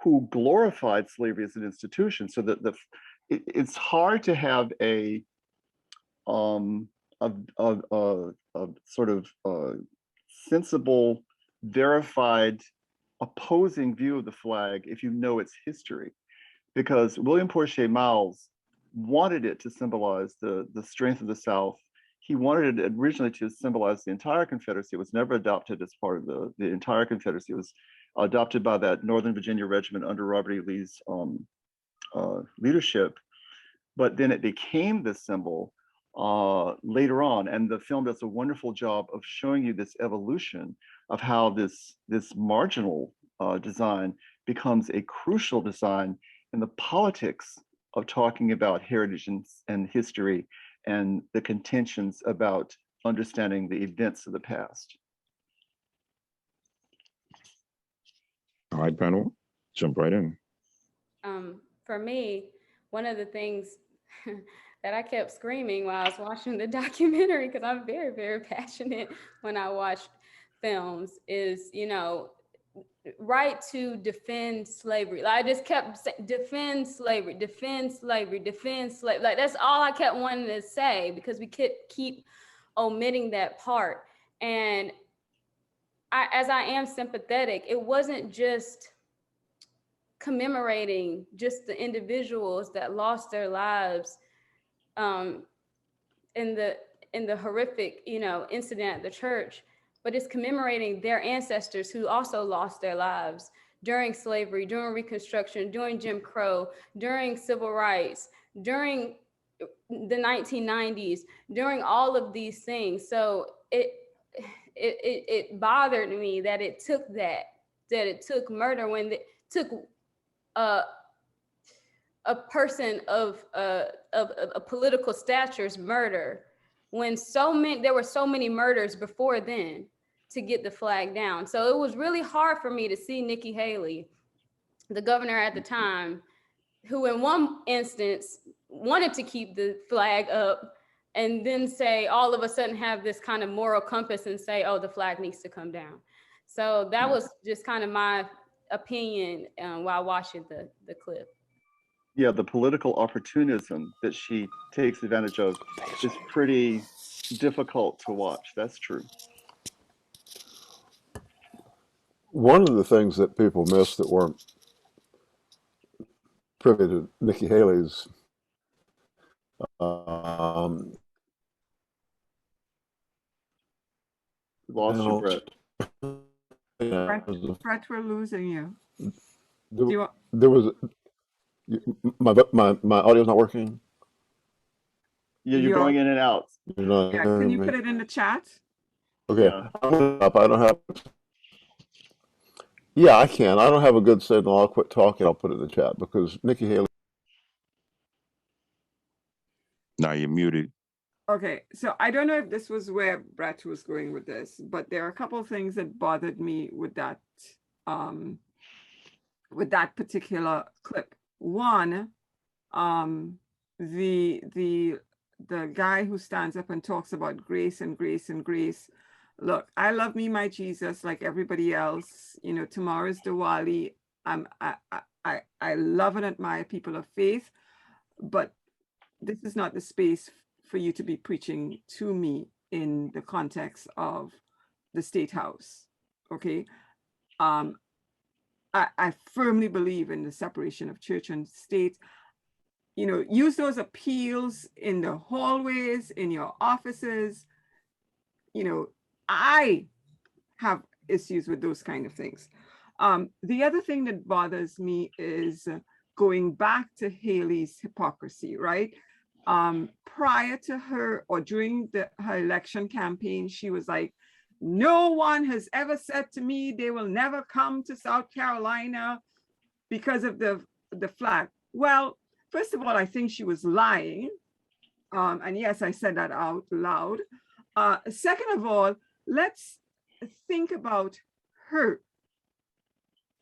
who glorified slavery as an institution. So that it's hard to have a sort of sensible, verified, opposing view of the flag if you know its history, because William Porcher Miles wanted it to symbolize the strength of the South. He wanted it originally to symbolize the entire Confederacy. It was never adopted as part of the entire Confederacy. It was adopted by that Northern Virginia regiment under Robert E. Lee's leadership. But then it became the symbol later on. And the film does a wonderful job of showing you this evolution of how this marginal design becomes a crucial design in the politics of talking about heritage and history and the contentions about understanding the events of the past. All right, panel, jump right in. For me, one of the things that I kept screaming while I was watching the documentary, because I'm very, very passionate when I watch films, is, you know, right to defend slavery. Like, I just kept saying, defend slavery, defend slavery, defend slavery. Like, that's all I kept wanting to say, because we could keep omitting that part. And as I am sympathetic, it wasn't just commemorating just the individuals that lost their lives in the horrific, you know, incident at the church, but it's commemorating their ancestors who also lost their lives during slavery, during Reconstruction, during Jim Crow, during civil rights, during the 1990s, during all of these things. So it bothered me that it took it took murder, when it took a person of a political stature's murder, when there were so many murders before then, to get the flag down. So it was really hard for me to see Nikki Haley, the governor at the time, who in one instance wanted to keep the flag up, and then say, all of a sudden have this kind of moral compass and say, oh, the flag needs to come down. So that was just kind of my opinion while watching the clip. Yeah, the political opportunism that she takes advantage of is pretty difficult to watch. That's true. One of the things that people miss that weren't privy to Nikki Haley's lost you, Brett. Brett, we're losing you. There was my audio's not working. Yeah, you're going in and out. Yeah, can you put it in the chat? Okay, yeah. I don't have. Yeah, I can. I don't have a good signal. I'll quit talking. I'll put it in the chat, because Nikki Haley. Now you're muted. Okay, so I don't know if this was where Brett was going with this, but there are a couple of things that bothered me with that particular clip. One, the guy who stands up and talks about grace and grace and grace. Look, I love me my Jesus like everybody else. You know, tomorrow's Diwali. I love and admire people of faith, but this is not the space for you to be preaching to me in the context of the State House. Okay. I firmly believe in the separation of church and state. You know, use those appeals in the hallways, in your offices. You know, I have issues with those kind of things. The other thing that bothers me is going back to Haley's hypocrisy, right? Prior to her, or during her election campaign, she was like, no one has ever said to me they will never come to South Carolina because of the flag. Well, first of all, I think she was lying. And yes, I said that out loud. Second of all, let's think about her,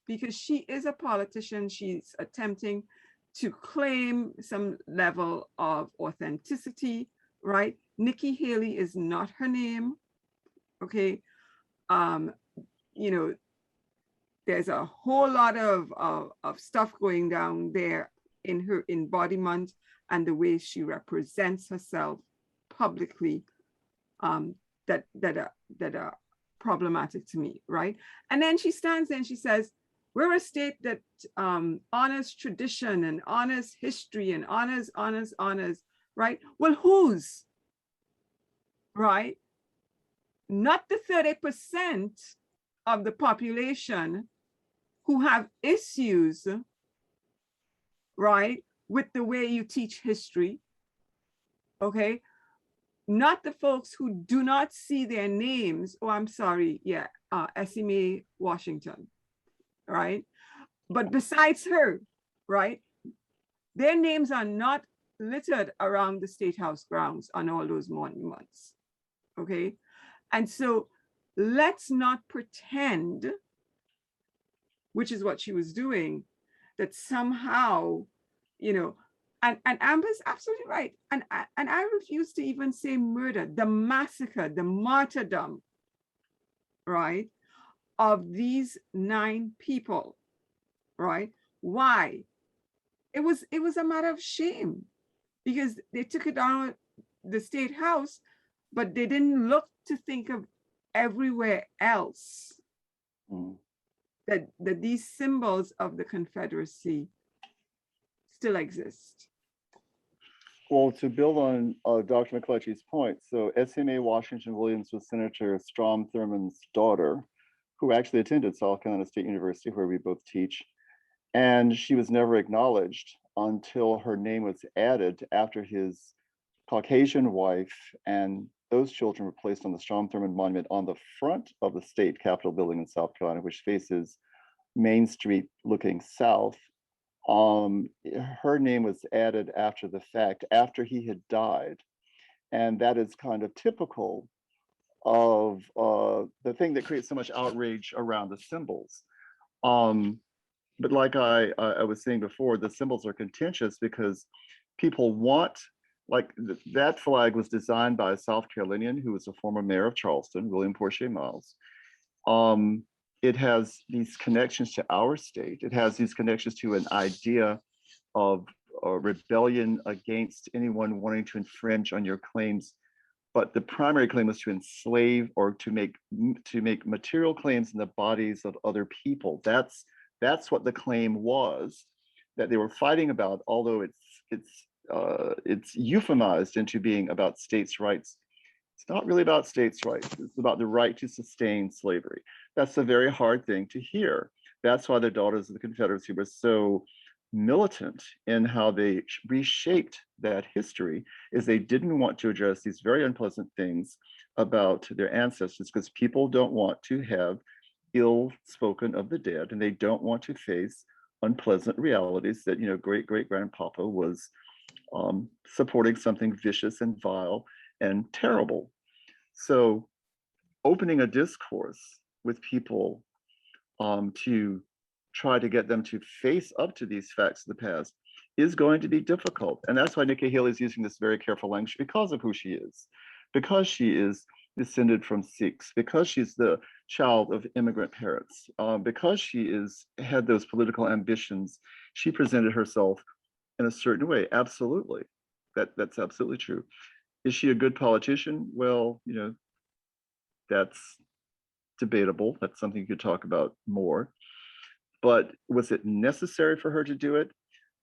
because she is a politician. She's attempting to claim some level of authenticity, right? Nikki Haley is not her name. Okay. You know, there's a whole lot of stuff going down there in her embodiment and the way she represents herself publicly that are problematic to me, right? And then she stands there and she says, we're a state that honors tradition and honors history and honors, right? Well, whose, right? Not the 30% of the population who have issues, right, with the way you teach history, okay? Not the folks who do not see their names, oh, I'm sorry, yeah, SMA Washington, right? But besides her, right, their names are not littered around the State House grounds on all those monuments, okay? And so let's not pretend, which is what she was doing, that somehow, you know, And Amber's absolutely right. And I refuse to even say murder, the massacre, the martyrdom, right, of these 9 people, right? Why? It was a matter of shame because they took it down the state house, but they didn't look to think of everywhere else that these symbols of the Confederacy still exist. Well, to build on Dr. McLetchie's point, so SMA Washington Williams was Senator Strom Thurman's daughter, who actually attended South Carolina State University, where we both teach. And she was never acknowledged until her name was added after his Caucasian wife and those children were placed on the Strom Thurman Monument on the front of the state capitol building in South Carolina, which faces Main Street looking south. Her name was added after the fact, after he had died. And that is kind of typical of the thing that creates so much outrage around the symbols. But like I was saying before, the symbols are contentious because people want, like that flag was designed by a South Carolinian who was a former mayor of Charleston, William Porcher Miles. It has these connections to our state. It has these connections to an idea of rebellion against anyone wanting to infringe on your claims. But the primary claim was to enslave or to make material claims in the bodies of other people. That's what the claim was that they were fighting about, although it's euphemized into being about states' rights. It's not really about states' rights. It's about the right to sustain slavery. That's a very hard thing to hear. That's why the Daughters of the Confederacy were so militant in how they reshaped that history, is they didn't want to address these very unpleasant things about their ancestors because people don't want to have ill spoken of the dead, and they don't want to face unpleasant realities that, great-great-grandpapa was supporting something vicious and vile and terrible. So opening a discourse with people to try to get them to face up to these facts of the past is going to be difficult. And that's why Nikki Haley is using this very careful language, because of who she is, because she is descended from Sikhs, because she's the child of immigrant parents, because she had those political ambitions. She presented herself in a certain way. Absolutely. That's absolutely true. Is she a good politician? Well, that's debatable. That's something you could talk about more. But was it necessary for her to do it?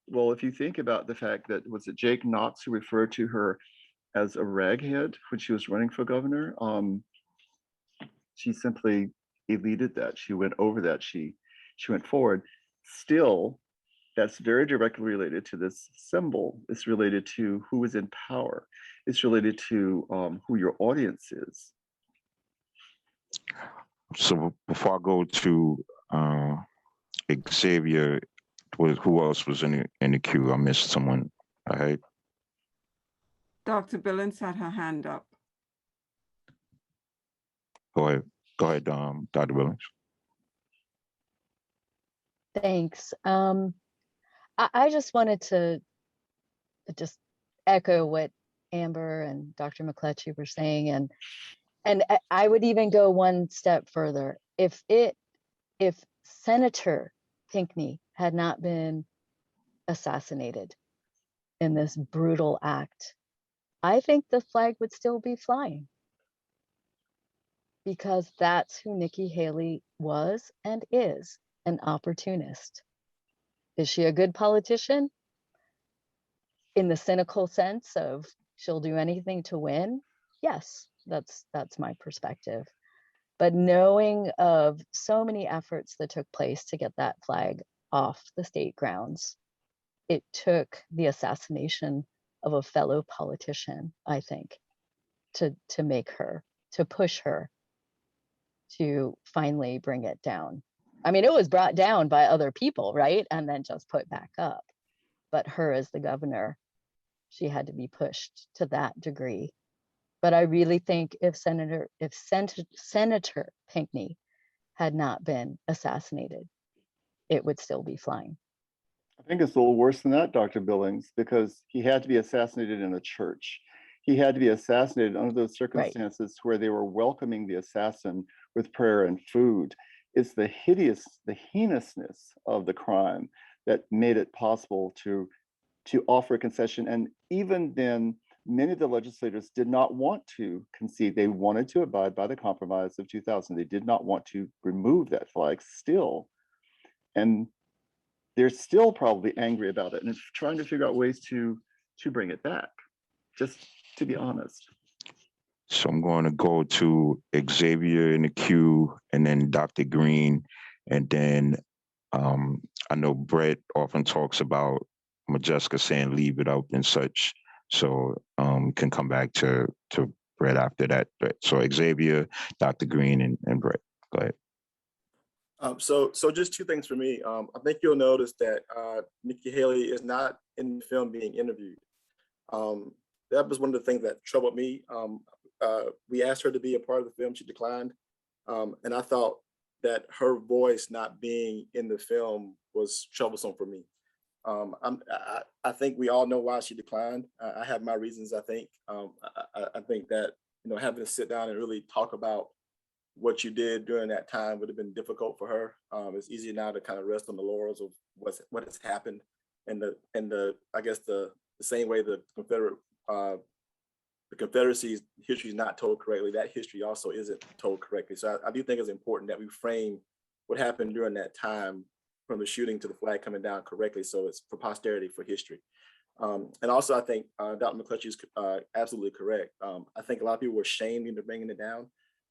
Well, if you think about the fact that, was it Jake Knox who referred to her as a raghead when she was running for governor? She simply eluded that. She went over that. She went forward. Still, that's very directly related to this symbol. It's related to who is in power. It's related to who your audience is. So before I go to Xavier, who else was in the queue? I missed someone. All right. Dr. Billings had her hand up. Go ahead, Dr. Billings. Thanks. I just wanted to just echo what Amber and Dr. McLetchie were saying, and I would even go one step further. If Senator Pinckney had not been assassinated in this brutal act, I think the flag would still be flying, because that's who Nikki Haley was and is, an opportunist. Is she a good politician? In the cynical sense of she'll do anything to win? Yes, that's my perspective. But knowing of so many efforts that took place to get that flag off the state grounds, it took the assassination of a fellow politician, I think, to push her to finally bring it down. I mean, it was brought down by other people, right? And then just put back up. But her as the governor, she had to be pushed to that degree. But I really think if Senator Pinckney had not been assassinated, it would still be flying. I think it's a little worse than that, Dr. Billings, because he had to be assassinated in a church. He had to be assassinated under those circumstances where they were welcoming the assassin with prayer and food. It's the heinousness of the crime that made it possible to offer a concession. And even then, many of the legislators did not want to concede. They wanted to abide by the compromise of 2000. They did not want to remove that flag still. And they're still probably angry about it and trying to figure out ways to bring it back, just to be honest. So I'm going to go to Xavier in the queue, and then Dr. Greene, and then I know Brett often talks about Majeska saying leave it up and such. So can come back to Brett after that. So Xavier, Dr. Greene, and Brett. Go ahead. So just two things for me. I think you'll notice that Nikki Haley is not in the film being interviewed. That was one of the things that troubled me. We asked her to be a part of the film. She declined. And I thought that her voice not being in the film was troublesome for me. I think we all know why she declined. I have my reasons, I think. I think that, having to sit down and really talk about what you did during that time would have been difficult for her. It's easier now to kind of rest on the laurels of what has happened, and I guess the same way the Confederacy's history is not told correctly, that history also isn't told correctly. So I do think it's important that we frame what happened during that time, from the shooting to the flag coming down, correctly, so it's for posterity, for history. And also, I think Dr. McLetchie is absolutely correct. I think a lot of people were shamed into bringing it down.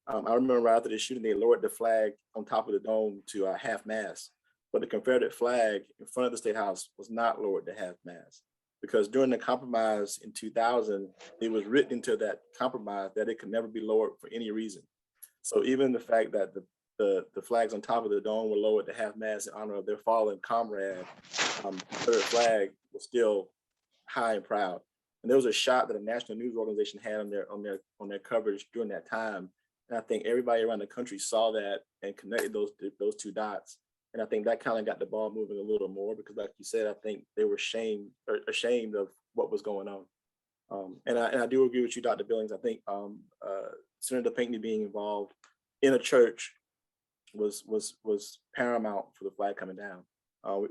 I remember right after the shooting, they lowered the flag on top of the dome to half-mast, but the Confederate flag in front of the State House was not lowered to half-mast, because during the compromise in 2000, it was written into that compromise that it could never be lowered for any reason. So even the fact that the flags on top of the dome were lowered to half-mast in honor of their fallen comrade, the Confederate flag was still high and proud. And there was a shot that a national news organization had on their coverage during that time. And I think everybody around the country saw that and connected those two dots. And I think that kind of got the ball moving a little more, because like you said, I think they were ashamed of what was going on. And I do agree with you, Dr. Billings. I think Senator Pinckney being involved in a church was paramount for the flag coming down.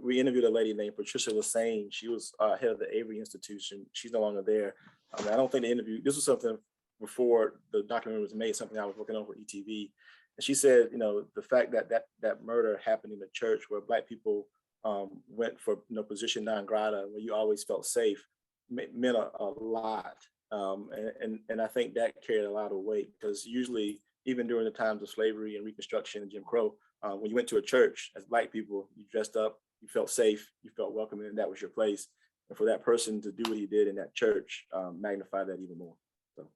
We interviewed a lady named Patricia Lassane. She was head of the Avery Institution. She's no longer there. I don't think the interview, this was something before the documentary was made, something I was working on for ETV. And she said, the fact that murder happened in the church where Black people went for position non grata, where you always felt safe, meant a lot. And I think that carried a lot of weight, because usually, even during the times of slavery and Reconstruction and Jim Crow, when you went to a church as Black people, you dressed up, you felt safe, you felt welcome, and that was your place. And for that person to do what he did in that church, magnified that even more. So.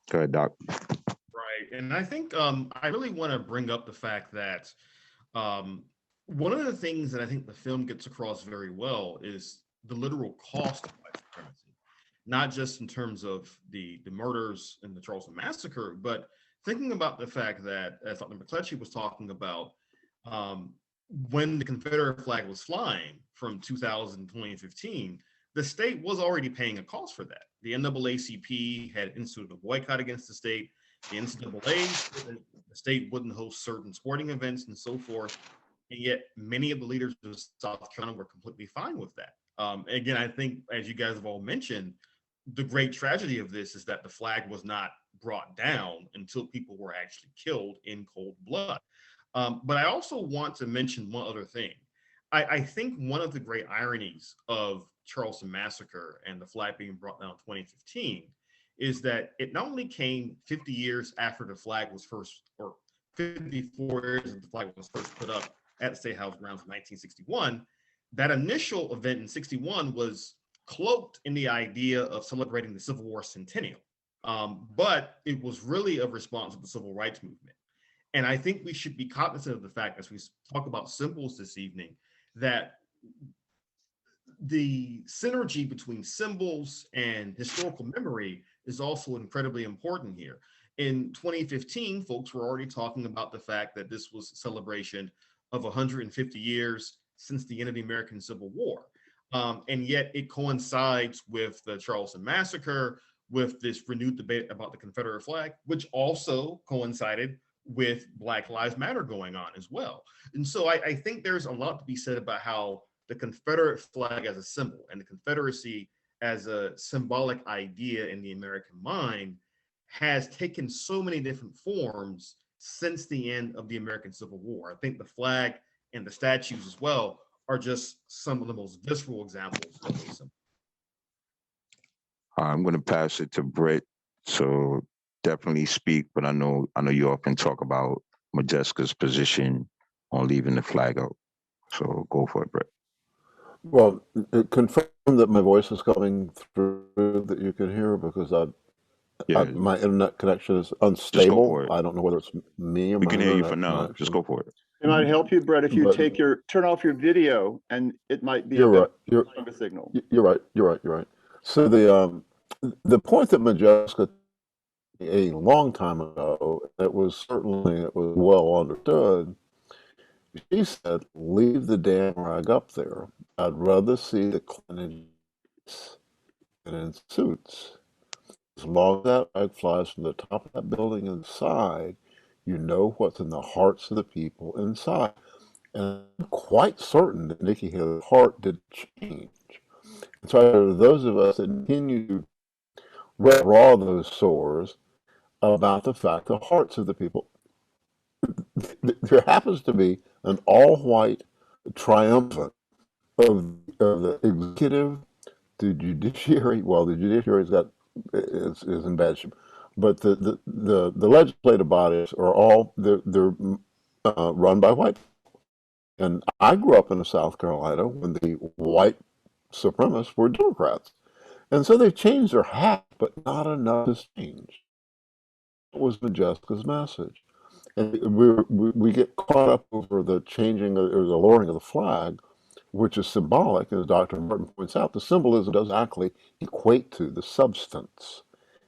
Go ahead, Doc. Right, and I think I really want to bring up the fact that one of the things that I think the film gets across very well is the literal cost of white supremacy, not just in terms of the murders and the Charleston massacre, but thinking about the fact that, as Dr. McLetchie was talking about, when the Confederate flag was flying from 2000 to 2015, the state was already paying a cost for that. The NAACP had instituted a boycott against the state. The NCAA, the state wouldn't host certain sporting events and so forth. And yet many of the leaders of South Carolina were completely fine with that. Again, I think, as you guys have all mentioned, the great tragedy of this is that the flag was not brought down until people were actually killed in cold blood. But I also want to mention one other thing. I think one of the great ironies of Charleston massacre and the flag being brought down in 2015 is that it not only came 50 years after the flag was first, or 54 years after the flag was first put up at the State House grounds in 1961, that initial event in 61 was cloaked in the idea of celebrating the Civil War centennial. But it was really a response to the Civil Rights Movement. And I think we should be cognizant of the fact, as we talk about symbols this evening, that the synergy between symbols and historical memory is also incredibly important here. In 2015, folks were already talking about the fact that this was a celebration of 150 years since the end of the American Civil War. And yet it coincides with the Charleston Massacre, with this renewed debate about the Confederate flag, which also coincided with Black Lives Matter going on as well. And so I think there's a lot to be said about how the Confederate flag as a symbol and the Confederacy as a symbolic idea in the American mind has taken so many different forms since the end of the American Civil War. I think the flag and the statues as well are just some of the most visceral examples of this symbol. I'm going to pass it to Britt. So definitely speak, but I know you often talk about Modjeska's position on leaving the flag out. So go for it, Britt. Well, confirm that my voice is coming through, that you can hear, because my internet connection is unstable. I don't know whether it's me or we my can hear you internet for now. connection. Just go for it. It might help you, Brett, if you But- turn off your video, and it might be You're a right. bit of a signal. You're right. So the point that Modjeska a long time ago, it was well understood. She said, "Leave the damn rag up there. I'd rather see the Clinton than in suits. As long as that rag flies from the top of that building inside, you know what's in the hearts of the people inside." And I'm quite certain that Nikki Haley's heart did change. And so those of us that continue to raw those sores about the fact the hearts of the people, there happens to be an all-white triumvirate of the executive, the judiciary. Well, the judiciary is in bad shape, but the legislative bodies are all they're run by white. And I grew up in South Carolina when the white supremacists were Democrats, and so they've changed their hat, but not enough has changed. That was Modjeska's message. And we get caught up over the changing or the lowering of the flag, which is symbolic, as Dr. Martin points out. The symbolism doesn't actually equate to the substance.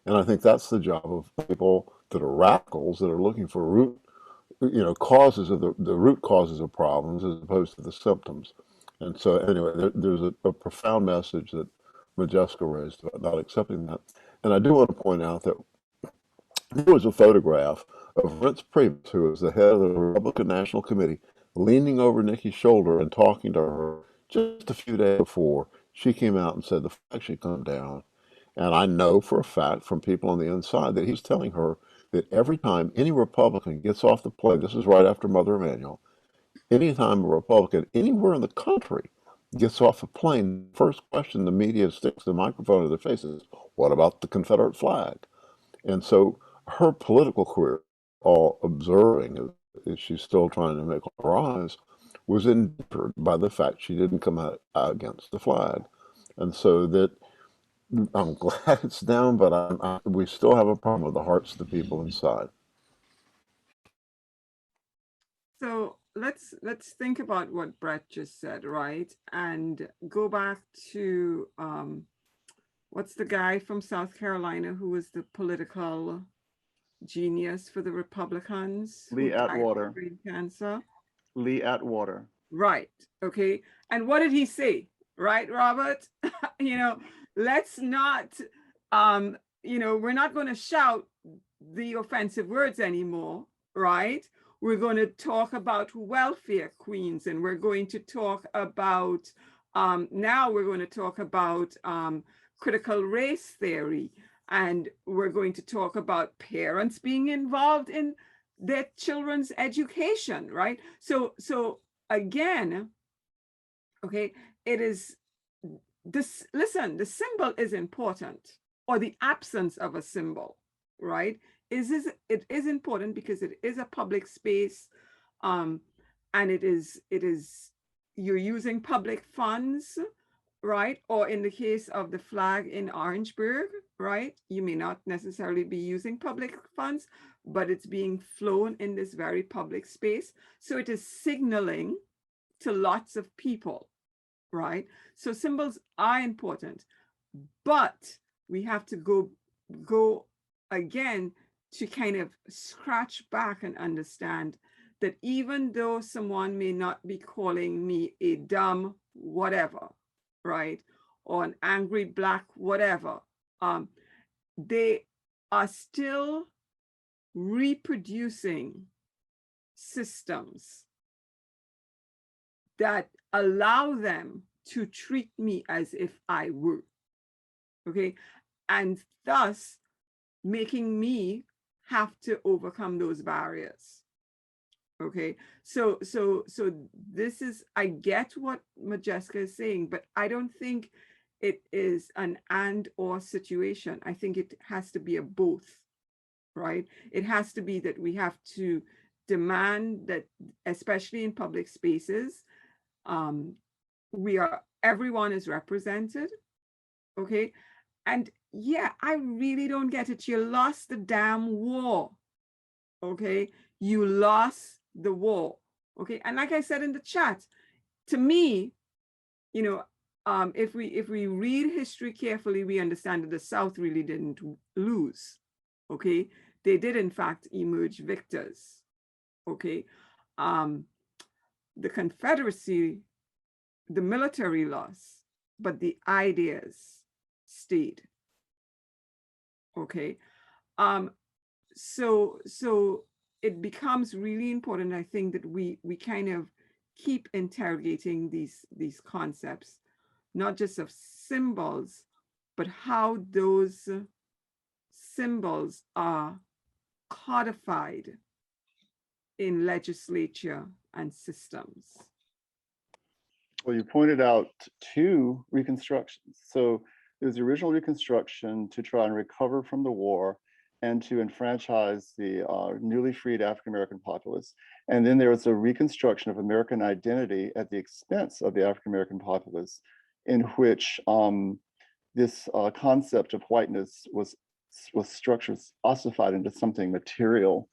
And I think that's the job of people that are radicals, that are looking for causes of the root causes of problems as opposed to the symptoms. And so anyway, there's a profound message that Modjeska raised about not accepting that. And I do want to point out that there was a photograph of Reince Priebus, who was the head of the Republican National Committee, leaning over Nikki's shoulder and talking to her just a few days before she came out and said the flag should come down. And I know for a fact from people on the inside that he's telling her that every time any Republican gets off the plane, this is right after Mother Emanuel, anytime a Republican anywhere in the country gets off a plane, the first question the media sticks the microphone to their faces, what about the Confederate flag? And so her political career, all observing as she's still trying to make her rise, was endangered by the fact she didn't come out against the flag. And so that I'm glad it's down, but we still have a problem with the hearts of the people inside. So let's think about what Brett just said, right? And go back to what's the guy from South Carolina who was the political genius for the Republicans? Lee Atwater. Brain cancer. Lee Atwater. Right. Okay. And what did he say? Right, Robert? Let's not, we're not going to shout the offensive words anymore, right? We're going to talk about welfare queens, and we're going to talk about, now we're going to talk about critical race theory, and we're going to talk about parents being involved in their children's education, right? So again, okay, it is this, listen, the symbol is important, or the absence of a symbol, right? It is important because it is a public space, and it is you're using public funds, right? Or in the case of the flag in Orangeburg, right? You may not necessarily be using public funds, but it's being flown in this very public space. So it is signaling to lots of people, right? So symbols are important, but we have to go again to kind of scratch back and understand that even though someone may not be calling me a dumb whatever, right, or an angry black whatever, they are still reproducing systems that allow them to treat me as if I were, okay, and thus making me have to overcome those barriers. Okay, so this is, I get what Majeska is saying, but I don't think it is an and or situation. I think it has to be a both, right? It has to be that we have to demand that, especially in public spaces, everyone is represented, okay? And yeah, I really don't get it. You lost the damn war, okay? You lost the war, okay? And like I said in the chat, to me, you know, if we read history carefully, we understand that the South really didn't lose, okay? They did in fact emerge victors, okay? The Confederacy, the military lost, but the ideas stayed, okay? So it becomes really important, I think, that we kind of keep interrogating these concepts, not just of symbols, but how those symbols are codified in legislature and systems. Well, you pointed out two reconstructions. So there was the original Reconstruction to try and recover from the war and to enfranchise the newly freed African-American populace. And then there was a reconstruction of American identity at the expense of the African-American populace, in which this concept of whiteness was structured, ossified into something material.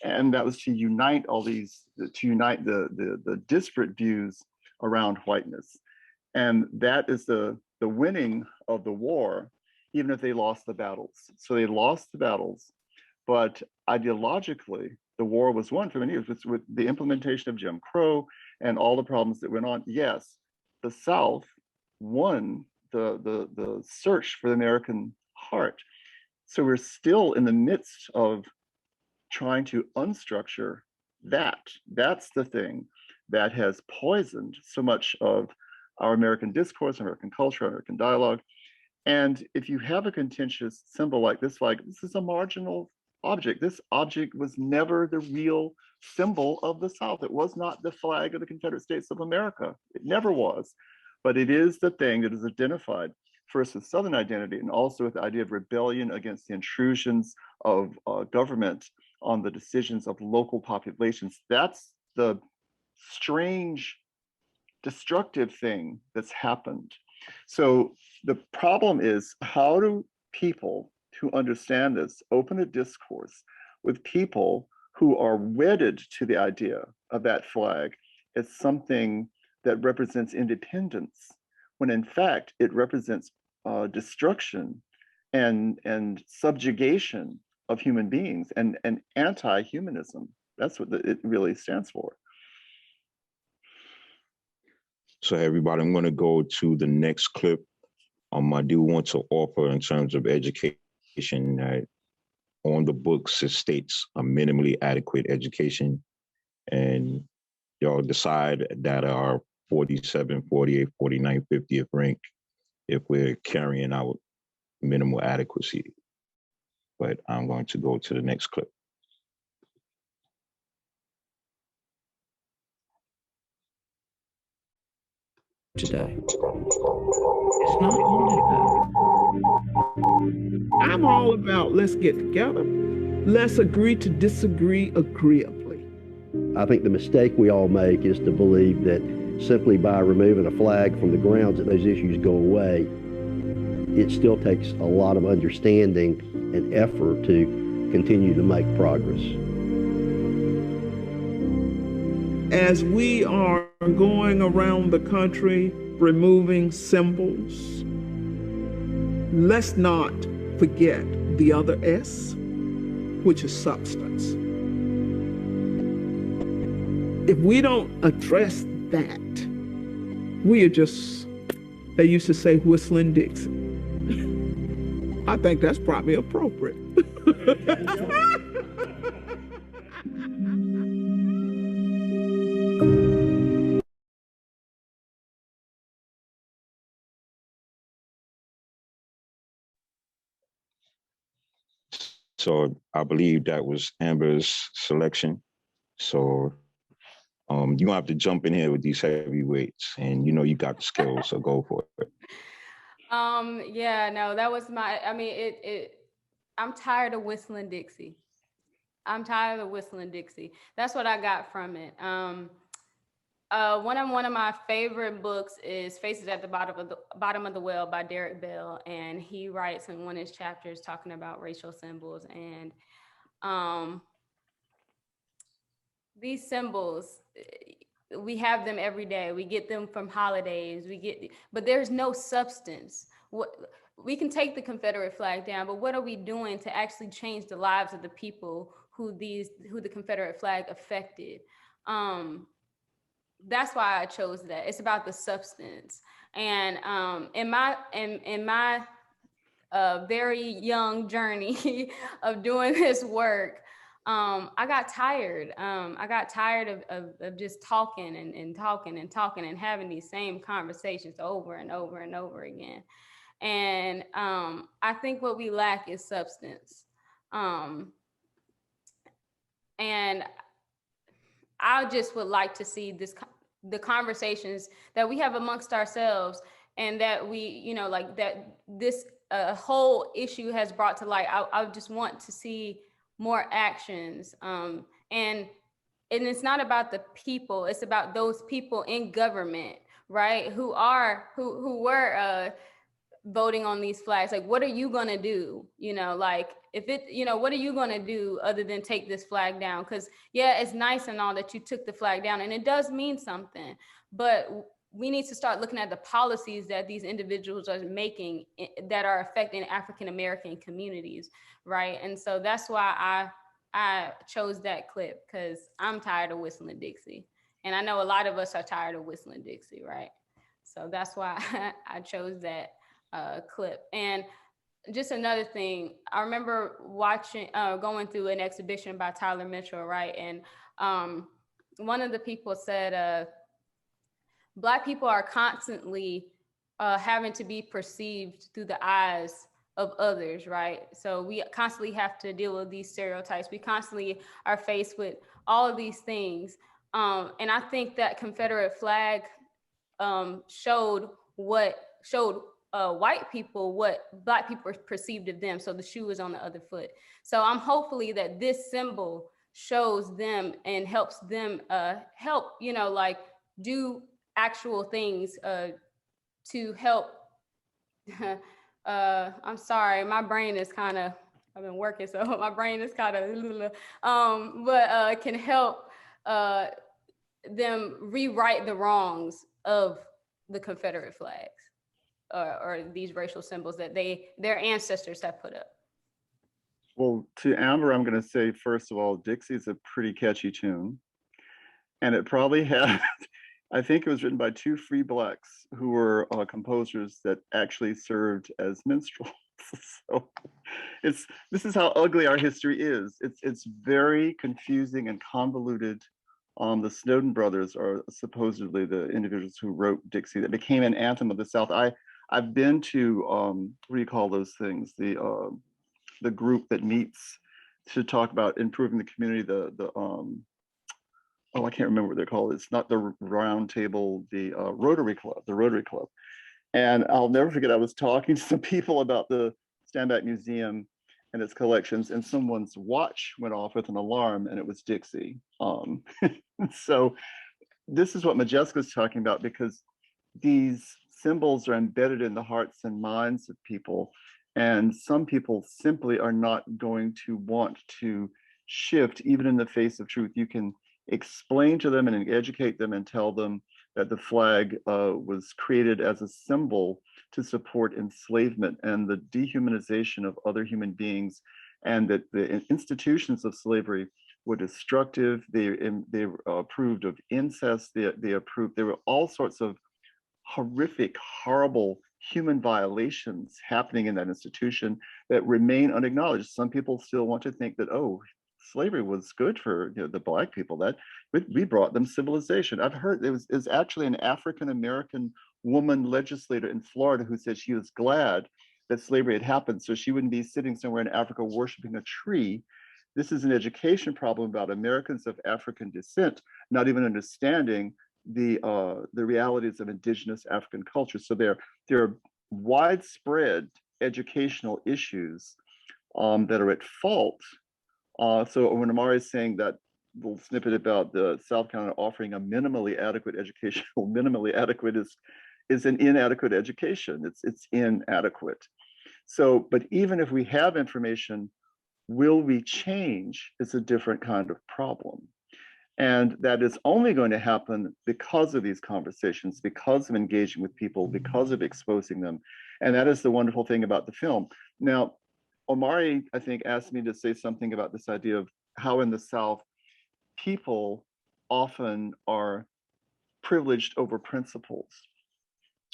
And that was to unite all these, to unite the disparate views around whiteness. And that is the winning of the war, even if they lost the battles. So they lost the battles, but ideologically, the war was won for many years with the implementation of Jim Crow and all the problems that went on. Yes, the South won the search for the American heart. So we're still in the midst of trying to unstructure that. That's the thing that has poisoned so much of our American discourse, American culture, American dialogue. And if you have a contentious symbol like this flag, this is a marginal object. This object was never the real symbol of the South. It was not the flag of the Confederate States of America. It never was. But it is the thing that is identified first with Southern identity and also with the idea of rebellion against the intrusions of government on the decisions of local populations. That's the strange, destructive thing that's happened. So the problem is, how do people who understand this open a discourse with people who are wedded to the idea of that flag as something that represents independence, when in fact it represents destruction and subjugation of human beings and anti-humanism. That's what it really stands for. So everybody, I'm going to go to the next clip. I do want to offer, in terms of education, that on the books it states a minimally adequate education, and y'all decide that our 47, 48, 49, 50th rank if we're carrying out minimal adequacy. But I'm going to go to the next clip. Today. It's not only that. I'm all about let's get together. Let's agree to disagree agreeably. I think the mistake we all make is to believe that simply by removing a flag from the grounds that those issues go away. It still takes a lot of understanding and effort to continue to make progress. As we are going around the country removing symbols, let's not forget the other S, which is substance. if we don't address that, we are just, they used to say, whistling Dixie. I think that's probably appropriate. So I believe that was Amber's selection. So you're gonna have to jump in here with these heavyweights, and you know you got the skills, so go for it. Yeah, no, that was I mean, I'm tired of whistling Dixie. I'm tired of whistling Dixie. That's what I got from it. One of my favorite books is Faces at the Bottom of the Well by Derek Bell, and he writes in one of his chapters talking about racial symbols, and these symbols, we have them every day. We get them from holidays. But there's no substance. We can take the Confederate flag down, but what are we doing to actually change the lives of the people who the Confederate flag affected? That's why I chose that. It's about the substance. And in my very young journey of doing this work, I got tired. I got tired of just talking and talking and talking and having these same conversations over and over and over again. And I think what we lack is substance. And I just would like to see the conversations that we have amongst ourselves, and that we, like that this whole issue has brought to light. I just want to see more actions. And it's not about the people, it's about those people in government, right? Who were voting on these flags. Like, what are you gonna do? Like, what are you gonna do other than take this flag down? Because yeah, it's nice and all that you took the flag down, and it does mean something, but we need to start looking at the policies that these individuals are making that are affecting African-American communities, right? And so that's why I chose that clip, because I'm tired of whistling Dixie. And I know a lot of us are tired of whistling Dixie, right? So that's why I chose that clip. And just another thing, I remember going through an exhibition by Tyler Mitchell, right? And one of the people said, Black people are constantly having to be perceived through the eyes of others, right? So we constantly have to deal with these stereotypes. We constantly are faced with all of these things. And I think that Confederate flag showed white people what Black people perceived of them. So the shoe is on the other foot. So I'm hopefully that this symbol shows them and helps them help, like do actual things to help. I'm sorry, my brain is kind of, I've been working, so my brain is kind of, but can help them rewrite the wrongs of the Confederate flags or these racial symbols that their ancestors have put up. Well, to Amber, I'm going to say, first of all, Dixie's a pretty catchy tune. And it probably had, I think it was written by two free Blacks who were composers that actually served as minstrels. So this is how ugly our history is. It's very confusing and convoluted. The Snowden brothers are supposedly the individuals who wrote Dixie that became an anthem of the South. I've been to, what do you call those things? The group that meets to talk about improving the community, I can't remember what they're called. It's not the round table, the Rotary Club. And I'll never forget, I was talking to some people about the Standback Museum and its collections, and someone's watch went off with an alarm, and it was Dixie. So this is what Majestica's talking about, because these symbols are embedded in the hearts and minds of people. And some people simply are not going to want to shift, even in the face of truth. You can explain to them and educate them and tell them that the flag was created as a symbol to support enslavement and the dehumanization of other human beings, and that the institutions of slavery were destructive. They approved of incest. They approved. There were all sorts of horrific, horrible human violations happening in that institution that remain unacknowledged. Some people still want to think that, oh, slavery was good for the Black people, that we brought them civilization. I've heard there was actually an African-American woman legislator in Florida who said she was glad that slavery had happened so she wouldn't be sitting somewhere in Africa worshiping a tree. This is an education problem about Americans of African descent not even understanding the realities of indigenous African culture. So there are widespread educational issues that are at fault. So when Omari is saying that little snippet about the South Carolina offering a minimally adequate education, well, minimally adequate is an inadequate education. It's inadequate. So, but even if we have information, will we change? It's a different kind of problem. And that is only going to happen because of these conversations, because of engaging with people, because of exposing them. And that is the wonderful thing about the film. Now, Omari, I think, asked me to say something about this idea of how in the South, people often are privileged over principles.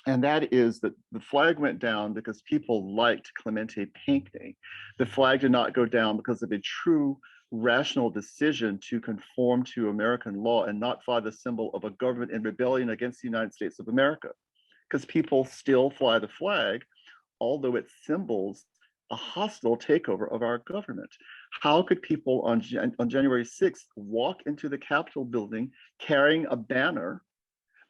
And that is that the flag went down because people liked Clemente Pinckney. The flag did not go down because of a true rational decision to conform to American law and not fly the symbol of a government in rebellion against the United States of America. Because people still fly the flag, although it symbols a hostile takeover of our government. How could people on January 6th walk into the Capitol building carrying a banner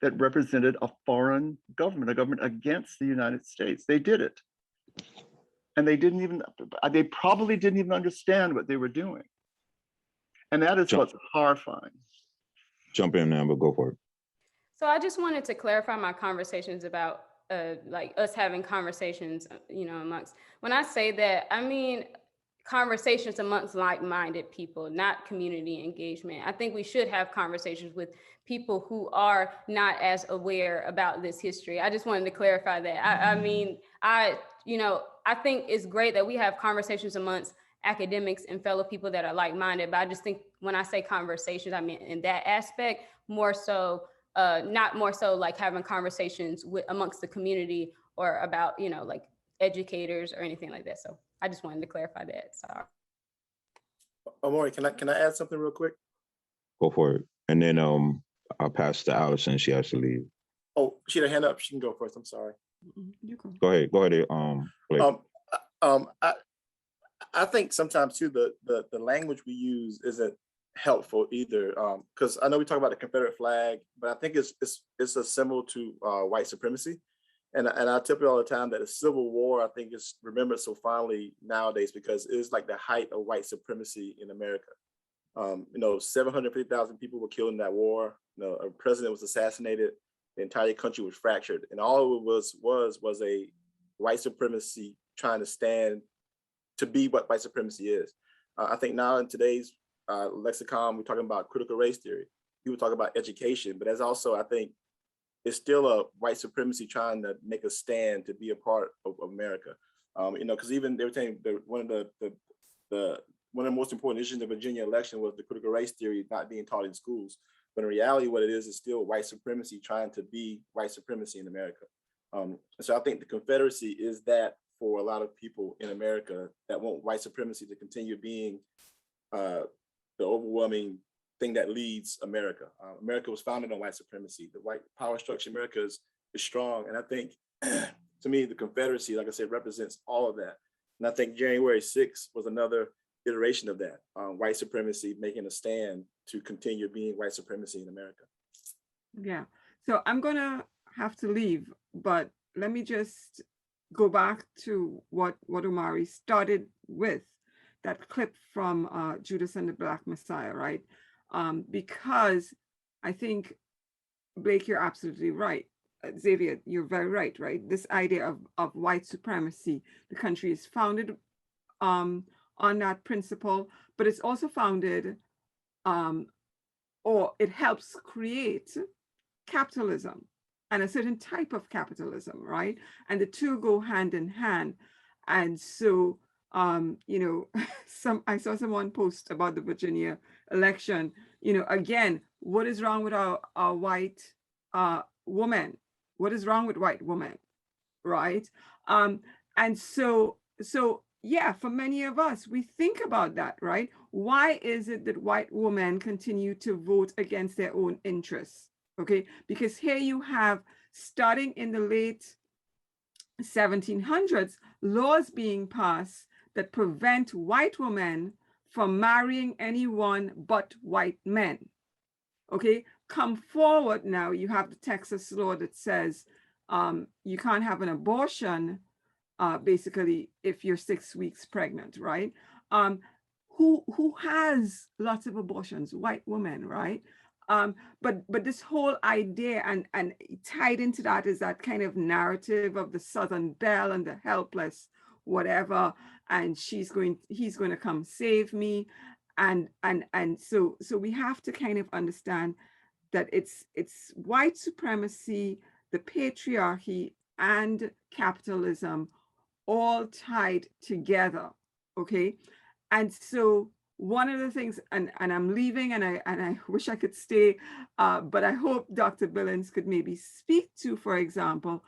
that represented a foreign government, a government against the United States? They did it. And they probably didn't even understand what they were doing. And that is what's horrifying. Jump in now, but go for it. So I just wanted to clarify my conversations about like us having conversations, amongst, when I say that, I mean conversations amongst like-minded people, not community engagement. I think we should have conversations with people who are not as aware about this history. I just wanted to clarify that. I think it's great that we have conversations amongst academics and fellow people that are like-minded, but I just think when I say conversations, I mean in that aspect, more so, not more so like having conversations amongst the community or about, like educators or anything like that. So I just wanted to clarify that. Sorry. Omari, can I add something real quick? Go for it. And then I'll pass to Allison. She has to leave. Oh, she had a hand up. She can go first. I'm sorry. You go. Go ahead, Blake. I think sometimes too the language we use isn't helpful either, because I know we talk about the Confederate flag, but I think it's a symbol to white supremacy, and I tell people all the time that the Civil War, I think, is remembered so fondly nowadays because it is like the height of white supremacy in America. 750,000 people were killed in that war. A president was assassinated. The entire country was fractured, and all it was a white supremacy trying to stand to be what white supremacy is. I think now in today's lexicon, we're talking about critical race theory. People talk about education, but that's also, I think, it's still a white supremacy trying to make a stand to be a part of America. Because even they were saying that one of the most important issues in the Virginia election was the critical race theory not being taught in schools. But in reality, what it is still white supremacy trying to be white supremacy in America. So I think the Confederacy is that for a lot of people in America that want white supremacy to continue being the overwhelming thing that leads America. America was founded on white supremacy. The white power structure in America is strong. And I think, to me, the Confederacy, like I said, represents all of that. And I think January 6th was another iteration of that, white supremacy making a stand to continue being white supremacy in America. Yeah, so I'm gonna have to leave, but let me just go back to what Omari started with, that clip from Judas and the Black Messiah, right? Because I think, Blake, you're absolutely right. Xavier, you're very right, right? This idea of white supremacy, the country is founded on that principle, but it's also founded, or it helps create capitalism and a certain type of capitalism, right? And the two go hand in hand. And so You know, I saw someone post about the Virginia election. You know, again, what is wrong with our white woman? What is wrong with white women, right? And so yeah, for many of us, we think about that, right? Why is it that white women continue to vote against their own interests? Okay, because here you have, starting in the late 1700s, laws being passed that prevent white women from marrying anyone but white men. Okay, come forward now, you have the Texas law that says you can't have an abortion basically if you're 6 weeks pregnant, right? Who has lots of abortions? White women, right? But this whole idea, and tied into that is that kind of narrative of the Southern belle and the helpless, whatever, and he's going to come save me, and so we have to kind of understand that it's white supremacy, the patriarchy, and capitalism all tied together. Okay, and so one of the things, and I'm leaving, and I wish I could stay, but I hope Dr. Billings could maybe speak to, for example,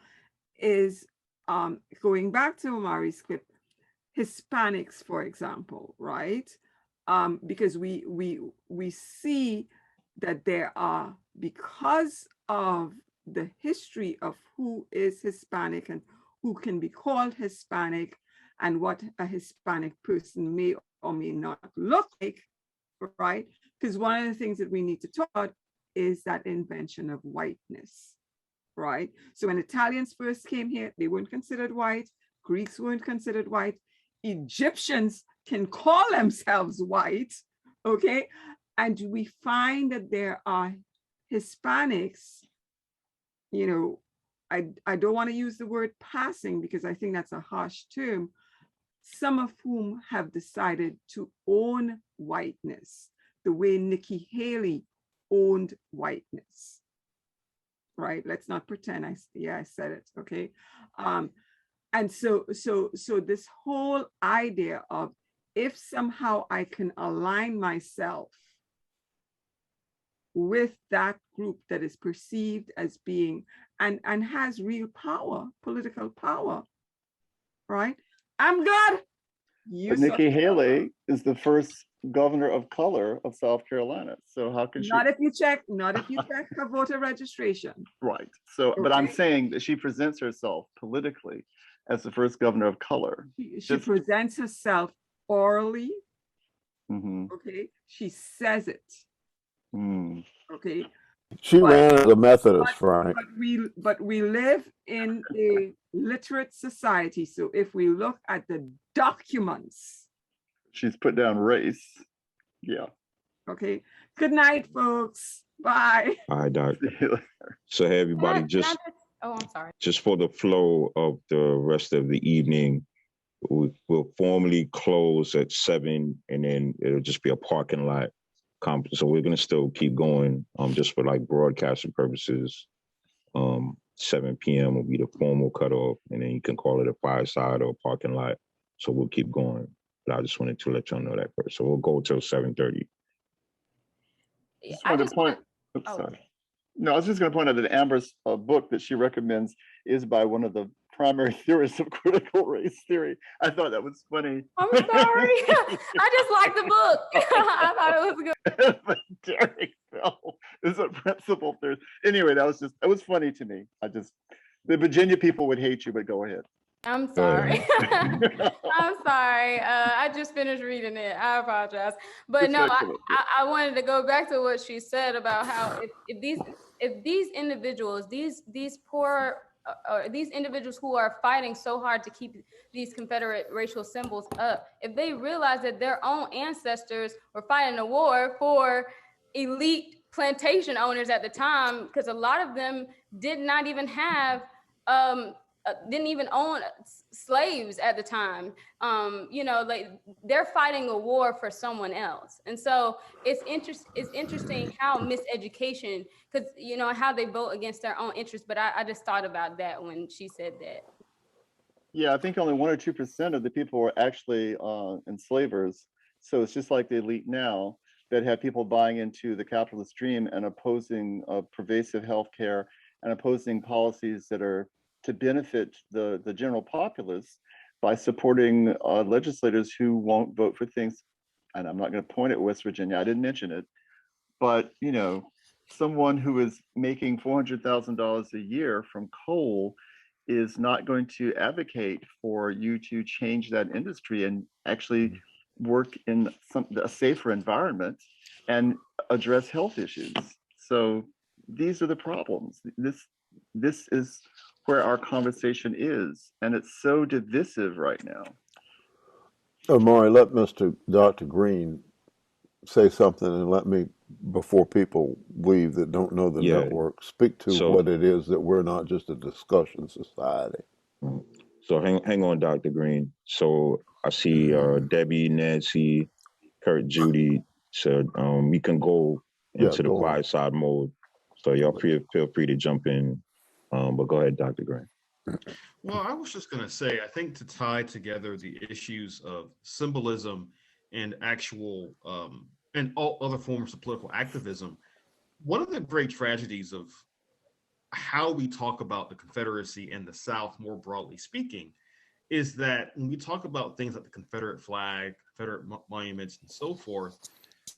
is going back to Omari's clip, Hispanics, for example, right? Because we see that there are, because of the history of who is Hispanic and who can be called Hispanic, and what a Hispanic person may or may not look like, right? Because one of the things that we need to talk about is that invention of whiteness, right? So when Italians first came here, they weren't considered white. Greeks weren't considered white. Egyptians can call themselves white, okay? And we find that there are Hispanics, you know, I don't want to use the word passing because I think that's a harsh term, some of whom have decided to own whiteness the way Nikki Haley owned whiteness, right? Let's not pretend I said it, okay? And so this whole idea of, if somehow I can align myself with that group that is perceived as being, and has real power, political power, right? I'm good. But Nikki Haley is the first governor of color of South Carolina. So how can she? Not if you check her voter registration. Right. So, Okay. But I'm saying that she presents herself politically as the first governor of color. She presents herself orally. Mm-hmm. Okay. She says it. Mm. Okay. She ran as a Methodist, Frank. But we live in a literate society. So if we look at the documents, she's put down race. Yeah. Okay. Good night, folks. Bye. All right, Doc. So hey, everybody, I'm sorry. Just for the flow of the rest of the evening, we'll formally close at 7, and then it'll just be a parking lot conference. So we're gonna still keep going, just for like broadcasting purposes. 7 p.m. will be the formal cutoff, and then you can call it a fireside or a parking lot. So we'll keep going. But I just wanted to let y'all know that first. So we'll go till 7:30. I was just going to point out that Amber's book that she recommends is by one of the primary theorists of critical race theory. I thought that was funny. I'm sorry. I just liked the book. I thought it was good. But Derek Bell is a principal theorist. Anyway, that was funny to me. The Virginia people would hate you, but go ahead. I'm sorry. I'm sorry. I just finished reading it. I apologize. But no, I wanted to go back to what she said about how if these individuals, these poor, these individuals who are fighting so hard to keep these Confederate racial symbols up, if they realize that their own ancestors were fighting a war for elite plantation owners at the time, because a lot of them did not even have didn't even own slaves at the time. Like they're fighting a war for someone else. And so it's interesting how miseducation, because how they vote against their own interests. But I just thought about that when she said that. Yeah, I think only 1 or 2% of the people were actually enslavers. So it's just like the elite now that have people buying into the capitalist dream and opposing pervasive healthcare and opposing policies that are to benefit the general populace by supporting legislators who won't vote for things. And I'm not going to point at West Virginia, I didn't mention it, but you know, someone who is making $400,000 a year from coal is not going to advocate for you to change that industry and actually work in a safer environment and address health issues. So these are the problems. This is where our conversation is, and it's so divisive right now. Omari, let Dr. Greene say something, and let me, before people leave that don't know the Yeah. network, speak to So what it is that we're not just a discussion society. so hang on, Dr. Greene. So I see Debbie, Nancy, Kurt, Judy. So we can go Yeah, into the go on. quiet side mode. So y'all feel free to jump in. But go ahead, Dr. Greene. Well, I was just going to say, I think to tie together the issues of symbolism and actual and all other forms of political activism, one of the great tragedies of how we talk about the Confederacy and the South, more broadly speaking, is that when we talk about things like the Confederate flag, Confederate monuments, and so forth,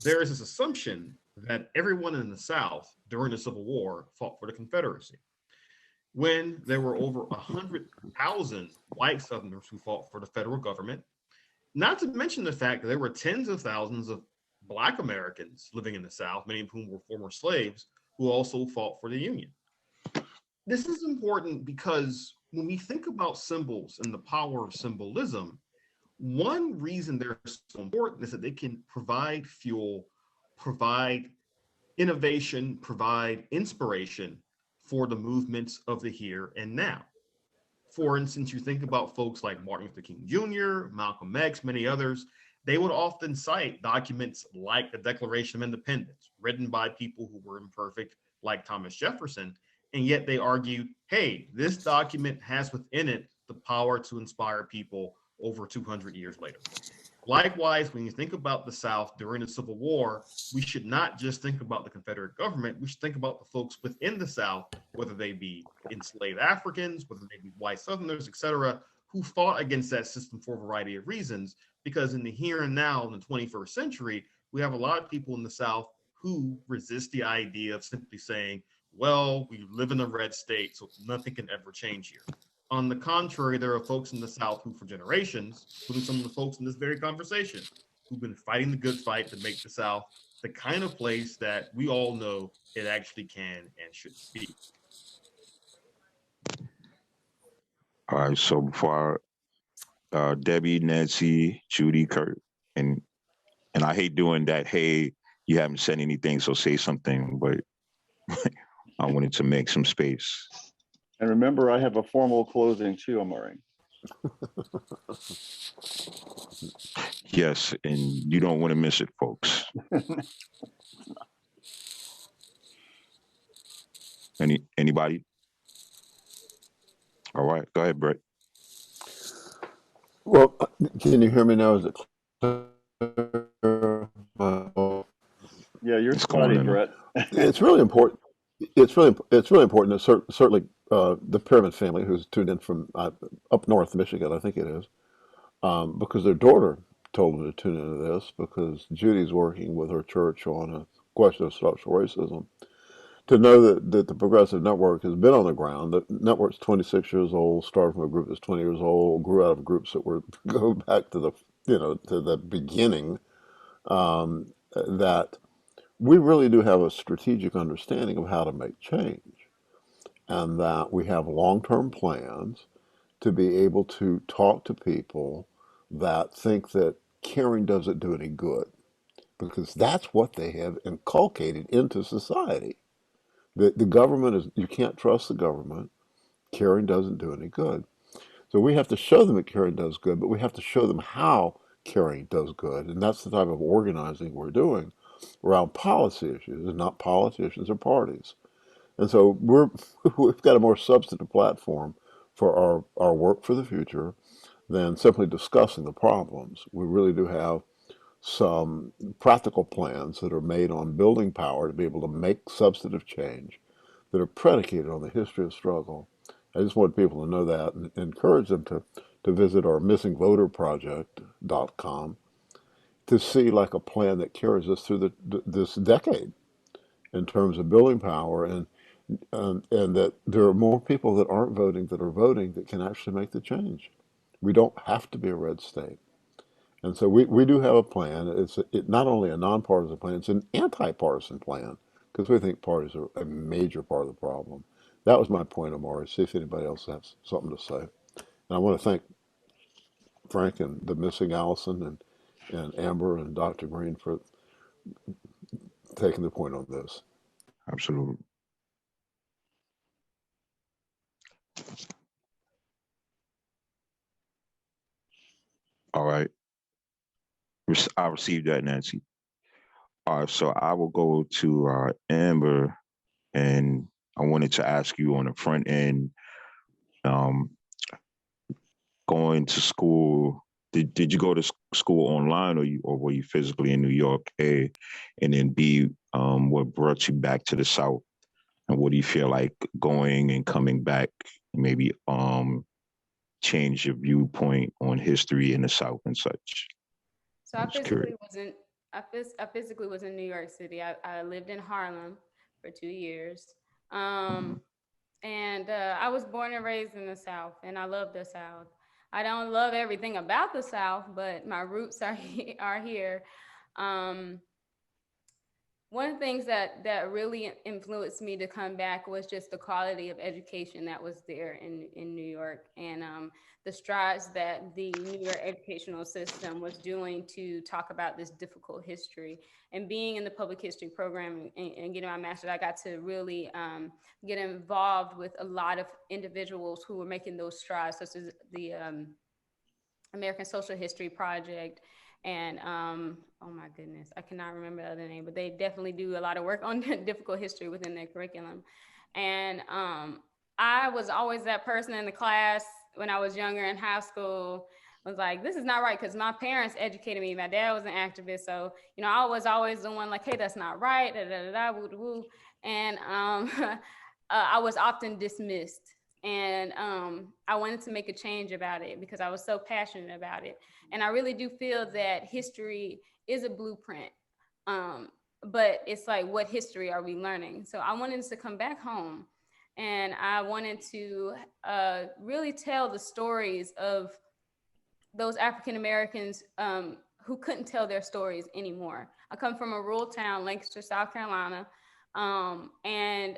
there is this assumption that everyone in the South during the Civil War fought for the Confederacy, when there were over 100,000 white Southerners who fought for the federal government, not to mention the fact that there were tens of thousands of Black Americans living in the South, many of whom were former slaves, who also fought for the Union. This is important because when we think about symbols and the power of symbolism, one reason they're so important is that they can provide fuel, provide innovation, provide inspiration for the movements of the here and now. For instance, you think about folks like Martin Luther King Jr., Malcolm X, many others, they would often cite documents like the Declaration of Independence, written by people who were imperfect, like Thomas Jefferson, and yet they argued, hey, this document has within it the power to inspire people over 200 years later. Likewise, when you think about the South during the Civil War, we should not just think about the Confederate government. We should think about the folks within the South, whether they be enslaved Africans, whether they be white Southerners, et cetera, who fought against that system for a variety of reasons. Because in the here and now, in the 21st century, we have a lot of people in the South who resist the idea of simply saying, well, we live in a red state, so nothing can ever change here. On the contrary, there are folks in the South who for generations, including some of the folks in this very conversation, who've been fighting the good fight to make the South the kind of place that we all know it actually can and should be. All right. So before Debbie, Nancy, Judy, Kurt, and I hate doing that. Hey, you haven't said anything, so say something. But I wanted to make some space. And remember, I have a formal closing too, Omari. Yes, and you don't want to miss it, folks. Anybody? All right, go ahead, Brett. Well, can you hear me now? Is it clear? Yeah, you're spotty, Brett. It's really important. It's really important that certainly the Pyramid family, who's tuned in from up north Michigan, I think it is, because their daughter told them to tune into this because Judy's working with her church on a question of structural racism. To know that the Progressive Network has been on the ground. The network's 26 years old, started from a group that's 20 years old, grew out of groups that were go back to the to the beginning. That we really do have a strategic understanding of how to make change, and that we have long-term plans to be able to talk to people that think that caring doesn't do any good, because that's what they have inculcated into society. The government is, you can't trust the government. Caring doesn't do any good. So we have to show them that caring does good, but we have to show them how caring does good. And that's the type of organizing we're doing around policy issues and not politicians or parties. And so we've got a more substantive platform for our work for the future than simply discussing the problems. We really do have some practical plans that are made on building power to be able to make substantive change that are predicated on the history of struggle. I just want people to know that and encourage them to visit our missingvoterproject.com to see like a plan that carries us through this decade in terms of building power, and that there are more people that aren't voting that are voting that can actually make the change. We don't have to be a red state. And so we do have a plan. It's not only a nonpartisan plan, it's an anti-partisan plan, because we think parties are a major part of the problem. That was my point, Omari. See if anybody else has something to say. And I want to thank Frank and the missing Allison and Amber and Dr. Greene for taking the point on this. Absolutely. All right. I received that, Nancy. All right, so I will go to Amber, and I wanted to ask you on the front end, going to school. Did you go to school online, or were you physically in New York? A, and then B, what brought you back to the South, and what do you feel like going and coming back maybe change your viewpoint on history in the South and such? So I physically was in New York City. I lived in Harlem for 2 years. And I was born and raised in the South, and I love the South. I don't love everything about the South, but my roots are here. One of the things that really influenced me to come back was just the quality of education that was there in New York, and the strides that the New York educational system was doing to talk about this difficult history. And being in the public history program and getting my master's, I got to really get involved with a lot of individuals who were making those strides, such as the American Social History Project. And oh my goodness, I cannot remember the other name, but they definitely do a lot of work on difficult history within their curriculum. And I was always that person in the class when I was younger in high school. I was like, this is not right, because my parents educated me. My dad was an activist, so you know, I was always the one like, hey, that's not right, da da da, woo woo. And I was often dismissed. And I wanted to make a change about it because I was so passionate about it. And I really do feel that history is a blueprint, but it's like, what history are we learning? So I wanted to come back home, and I wanted to really tell the stories of those African Americans who couldn't tell their stories anymore. I come from a rural town, Lancaster, South Carolina, and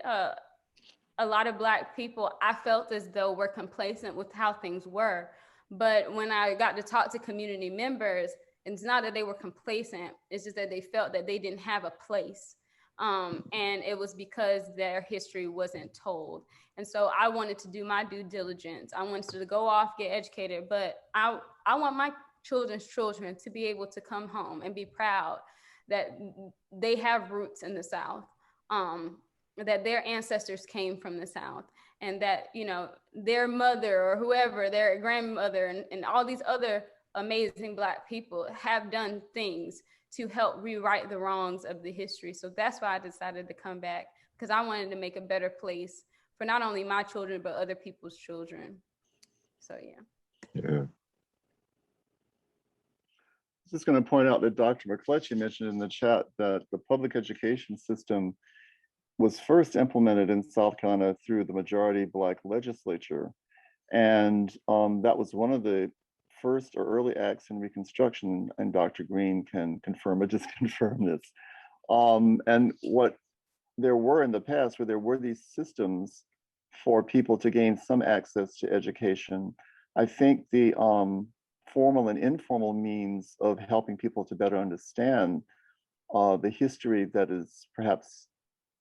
a lot of Black people, I felt as though were complacent with how things were. But when I got to talk to community members, it's not that they were complacent, it's just that they felt that they didn't have a place. And it was because their history wasn't told. And so I wanted to do my due diligence. I wanted to go off, get educated, but I want my children's children to be able to come home and be proud that they have roots in the South. That their ancestors came from the South, and that, you know, their mother or whoever, their grandmother and all these other amazing Black people have done things to help rewrite the wrongs of the history. So that's why I decided to come back, because I wanted to make a better place for not only my children, but other people's children. So yeah. Yeah. Just going to point out that Dr. McLetchie mentioned in the chat that the public education system was first implemented in South Carolina through the majority Black legislature. And that was one of the first or early acts in Reconstruction, and Dr. Greene can confirm or just confirm this. And what there were in the past, where there were these systems for people to gain some access to education, I think the formal and informal means of helping people to better understand the history that is perhaps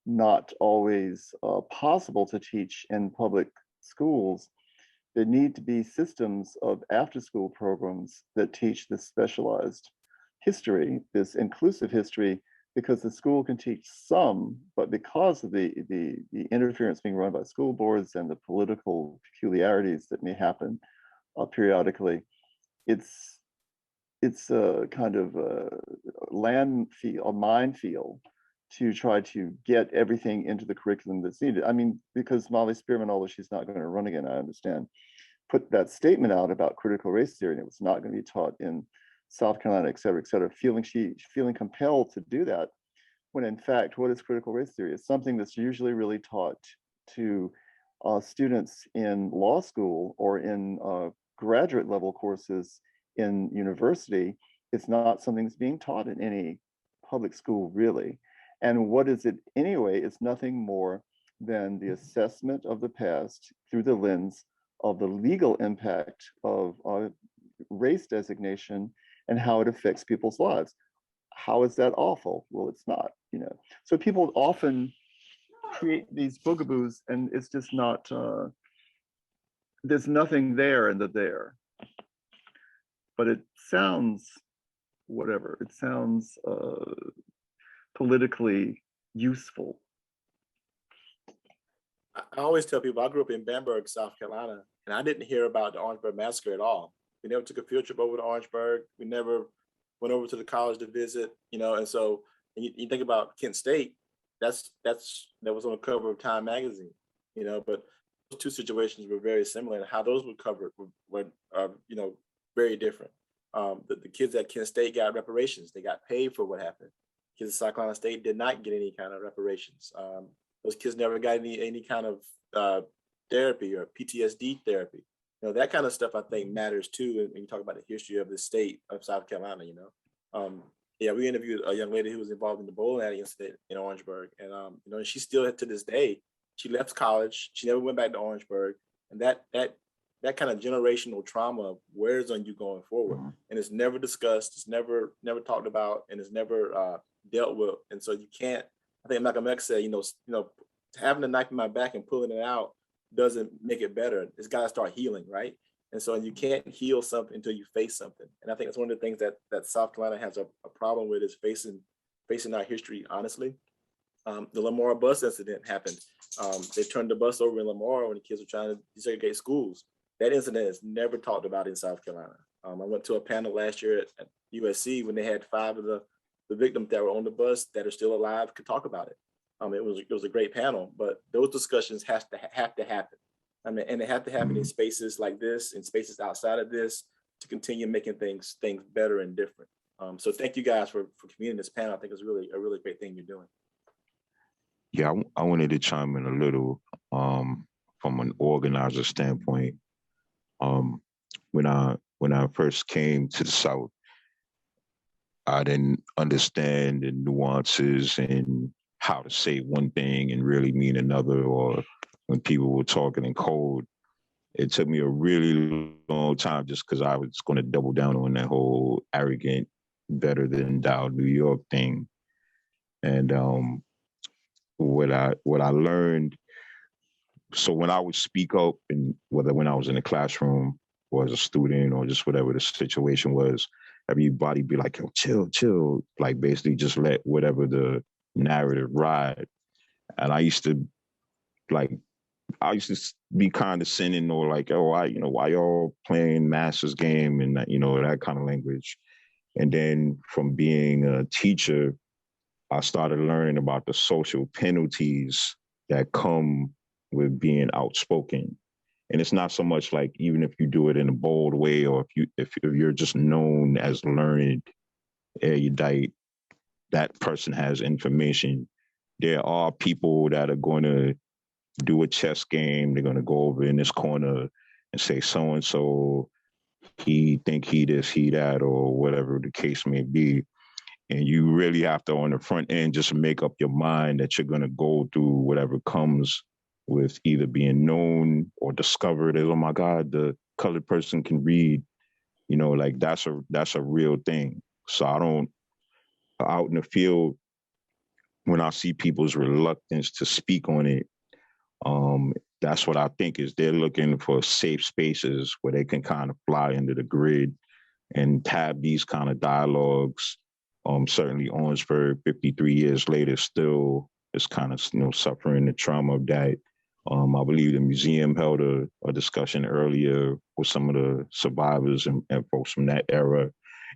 not always possible to teach in public schools. There need to be systems of after-school programs that teach this specialized history, this inclusive history, because the school can teach some, but because of the interference being run by school boards and the political peculiarities that may happen periodically, it's a kind of a minefield to try to get everything into the curriculum that's needed. I mean, because Molly Spearman, although she's not going to run again, I understand, put that statement out about critical race theory, and it was not going to be taught in South Carolina, et cetera, feeling compelled to do that, when in fact, what is critical race theory? It's something that's usually really taught to students in law school or in graduate level courses in university. It's not something that's being taught in any public school, really. And what is it anyway? It's nothing more than the assessment of the past through the lens of the legal impact of race designation and how it affects people's lives. How is that awful? Well, it's not, you know. So people often create these bugaboos, and it's just not, there's nothing there in the there. But it sounds, whatever, it sounds politically useful. I always tell people I grew up in Bamberg, South Carolina, and I didn't hear about the Orangeburg massacre at all. We never took a field trip over to Orangeburg. We never went over to the college to visit, you know. And so you think about Kent State, that was on the cover of Time magazine, you know. But those two situations were very similar, and how those were covered were you know, very different. The kids at Kent State got reparations. They got paid for what happened. Kids at South Carolina State did not get any kind of reparations. Those kids never got any kind of therapy or PTSD therapy. You know, that kind of stuff I think matters too when you talk about the history of the state of South Carolina, you know. Yeah, we interviewed a young lady who was involved in the bowling alley incident in Orangeburg. And, you know, she still to this day, she left college. She never went back to Orangeburg. And that kind of generational trauma wears on you going forward. And it's never discussed. It's never talked about, and it's never dealt with. And so you can't, I think Malcolm X said, you know, having a knife in my back and pulling it out doesn't make it better. It's got to start healing, right? And so you can't heal something until you face something. And I think that's one of the things that South Carolina has a problem with, is facing our history honestly. The Lamar bus incident happened. They turned the bus over in Lamar when the kids were trying to desegregate schools. That incident is never talked about in South Carolina. I went to a panel last year at USC when they had 5 of the victims that were on the bus that are still alive could talk about it. It was a great panel, but those discussions have to happen. I mean, and they have to happen in spaces like this, in spaces outside of this, to continue making things better and different. So thank you guys for convening this panel. I think it's really a really great thing you're doing. Yeah, I wanted to chime in a little from an organizer standpoint. When I first came to the South, I didn't understand the nuances and how to say one thing and really mean another, or when people were talking in code. It took me a really long time, just because I was going to double down on that whole arrogant, better than thou New York thing. And what I learned, so when I would speak up, and whether when I was in the classroom or as a student or just whatever the situation was, everybody be like, yo, chill, like basically just let whatever the narrative ride. And I used to be condescending, or like, oh, why y'all playing master's game, and that, that kind of language. And then from being a teacher, I started learning about the social penalties that come with being outspoken. And it's not so much like, even if you do it in a bold way, or if you're just known as learned, erudite, that person has information. There are people that are going to do a chess game. They're going to go over in this corner and say, so-and-so, he think he this, he that, or whatever the case may be. And you really have to, on the front end, just make up your mind that you're going to go through whatever comes with either being known or discovered as, oh my God, the colored person can read, like that's a real thing. So I don't, out in the field, when I see people's reluctance to speak on it, that's what I think is they're looking for safe spaces where they can kind of fly into the grid and have these kind of dialogues Certainly Orangeburg, 53 years later, still is kind of, suffering the trauma of that. I believe the museum held a discussion earlier with some of the survivors and folks from that era.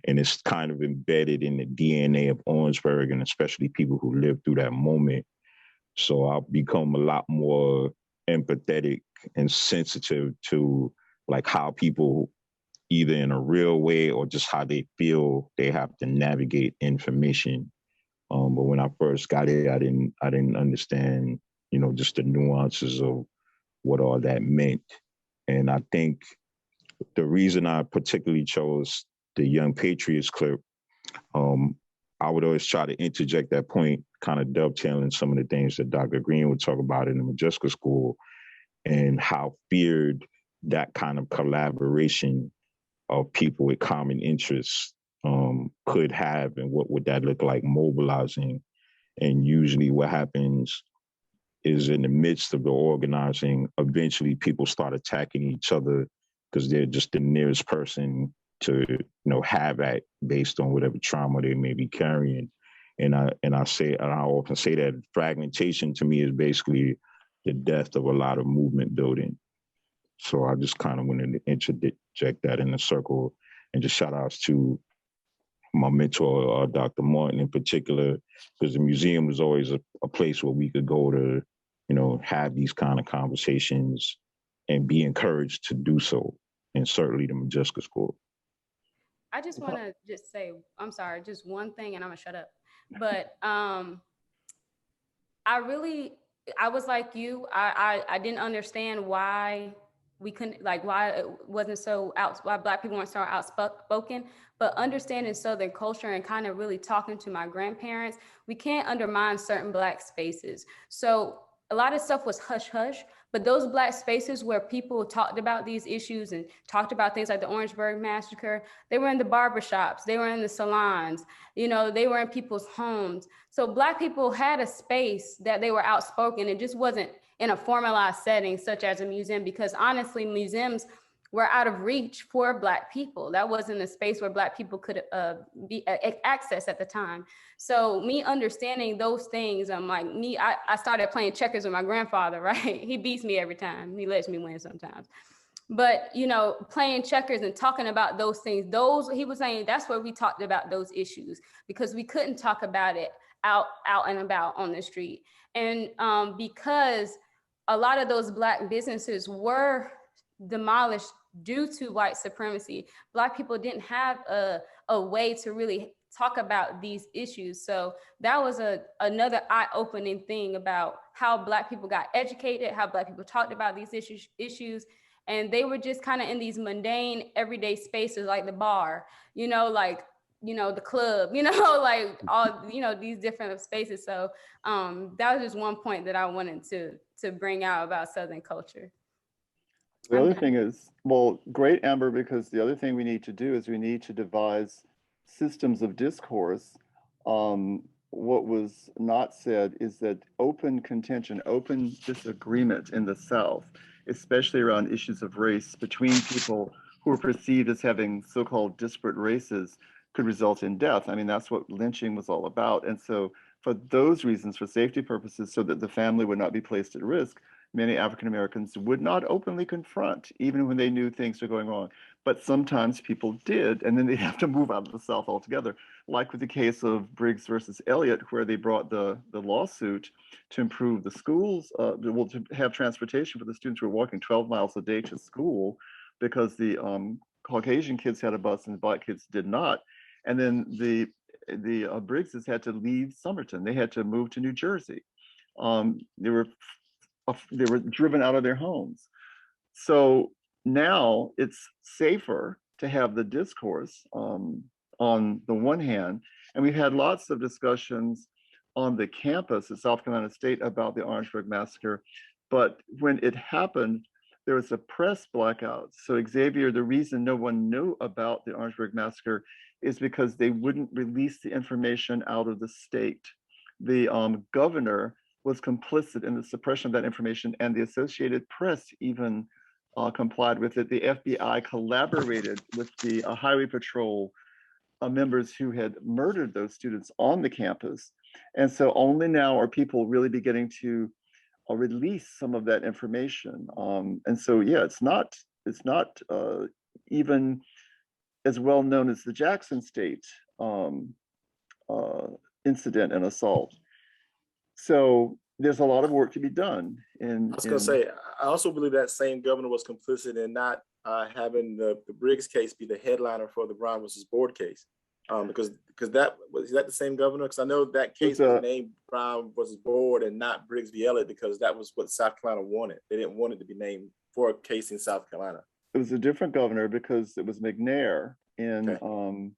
And it's kind of embedded in the DNA of Orangeburg, and especially people who lived through that moment. So I've become a lot more empathetic and sensitive to like how people, either in a real way or just how they feel they have to navigate information. But when I first got it, I didn't understand, just the nuances of what all that meant. And I think the reason I particularly chose the Young Patriots clip, I would always try to interject that point, kind of dovetailing some of the things that Dr. Greene would talk about in the Majeska School, and how feared that kind of collaboration of people with common interests could have, and what would that look like mobilizing. And usually what happens is in the midst of the organizing, eventually people start attacking each other because they're just the nearest person to have at, based on whatever trauma they may be carrying. And I often say that fragmentation to me is basically the death of a lot of movement building. So I just kind of wanted to interject that in the circle, and just shout outs to my mentor, Dr. Martin in particular, because the museum was always a place where we could go to, have these kind of conversations and be encouraged to do so. And certainly the Majeska School. I just want to just say, I'm sorry, just one thing, and I'm gonna shut up. But I was like you, I didn't understand why we couldn't, why it wasn't so why Black people weren't so outspoken. But understanding Southern culture and kind of really talking to my grandparents, we can't undermine certain Black spaces. So a lot of stuff was hush hush, but those Black spaces where people talked about these issues and talked about things like the Orangeburg massacre, they were in the barbershops, they were in the salons, they were in people's homes. So Black people had a space that they were outspoken. It just wasn't in a formalized setting such as a museum, because honestly, museums were out of reach for Black people. That wasn't a space where Black people could be accessed at the time. So me understanding those things, I started playing checkers with my grandfather, right? He beats me every time. He lets me win sometimes. But, playing checkers and talking about those things, he was saying that's where we talked about those issues, because we couldn't talk about it out and about on the street. And because a lot of those Black businesses were demolished due to white supremacy, Black people didn't have a way to really talk about these issues. So that was another eye-opening thing about how Black people got educated, how Black people talked about these issues. And they were just kind of in these mundane, everyday spaces like the bar, the club, like all, these different spaces. So that was just one point that I wanted to bring out about Southern culture. The other thing is, well, great, Amber, because the other thing we need to do is we need to devise systems of discourse. What was not said is that open contention, open disagreement in the South, especially around issues of race between people who are perceived as having so-called disparate races, could result in death. I mean, that's what lynching was all about. And so for those reasons, for safety purposes, so that the family would not be placed at risk, many African Americans would not openly confront, even when they knew things were going wrong. But sometimes people did, and then they'd have to move out of the South altogether, like with the case of Briggs versus Elliott, where they brought the lawsuit to improve the schools, to have transportation for the students who were walking 12 miles a day to school, because the Caucasian kids had a bus and the Black kids did not. And then the Briggses had to leave Somerton. They had to move to New Jersey. They were driven out of their homes. So now it's safer to have the discourse on the one hand, and we've had lots of discussions on the campus at South Carolina State about the Orangeburg massacre, but when it happened, there was a press blackout. So Xavier, the reason no one knew about the Orangeburg massacre is because they wouldn't release the information out of the state. The governor was complicit in the suppression of that information, and the Associated Press even complied with it. The FBI collaborated with the Highway Patrol members who had murdered those students on the campus. And so only now are people really beginning to release some of that information. And so, yeah, it's not even as well known as the Jackson State incident and assault. So there's a lot of work to be done. I was going to say, I also believe that same governor was complicit in not having the Briggs case be the headliner for the Brown versus Board case. Because that was that the same governor? Because I know that case was named Brown versus Board and not Briggs v. Elliott, because that was what South Carolina wanted. They didn't want it to be named for a case in South Carolina. It was a different governor because it was McNair in the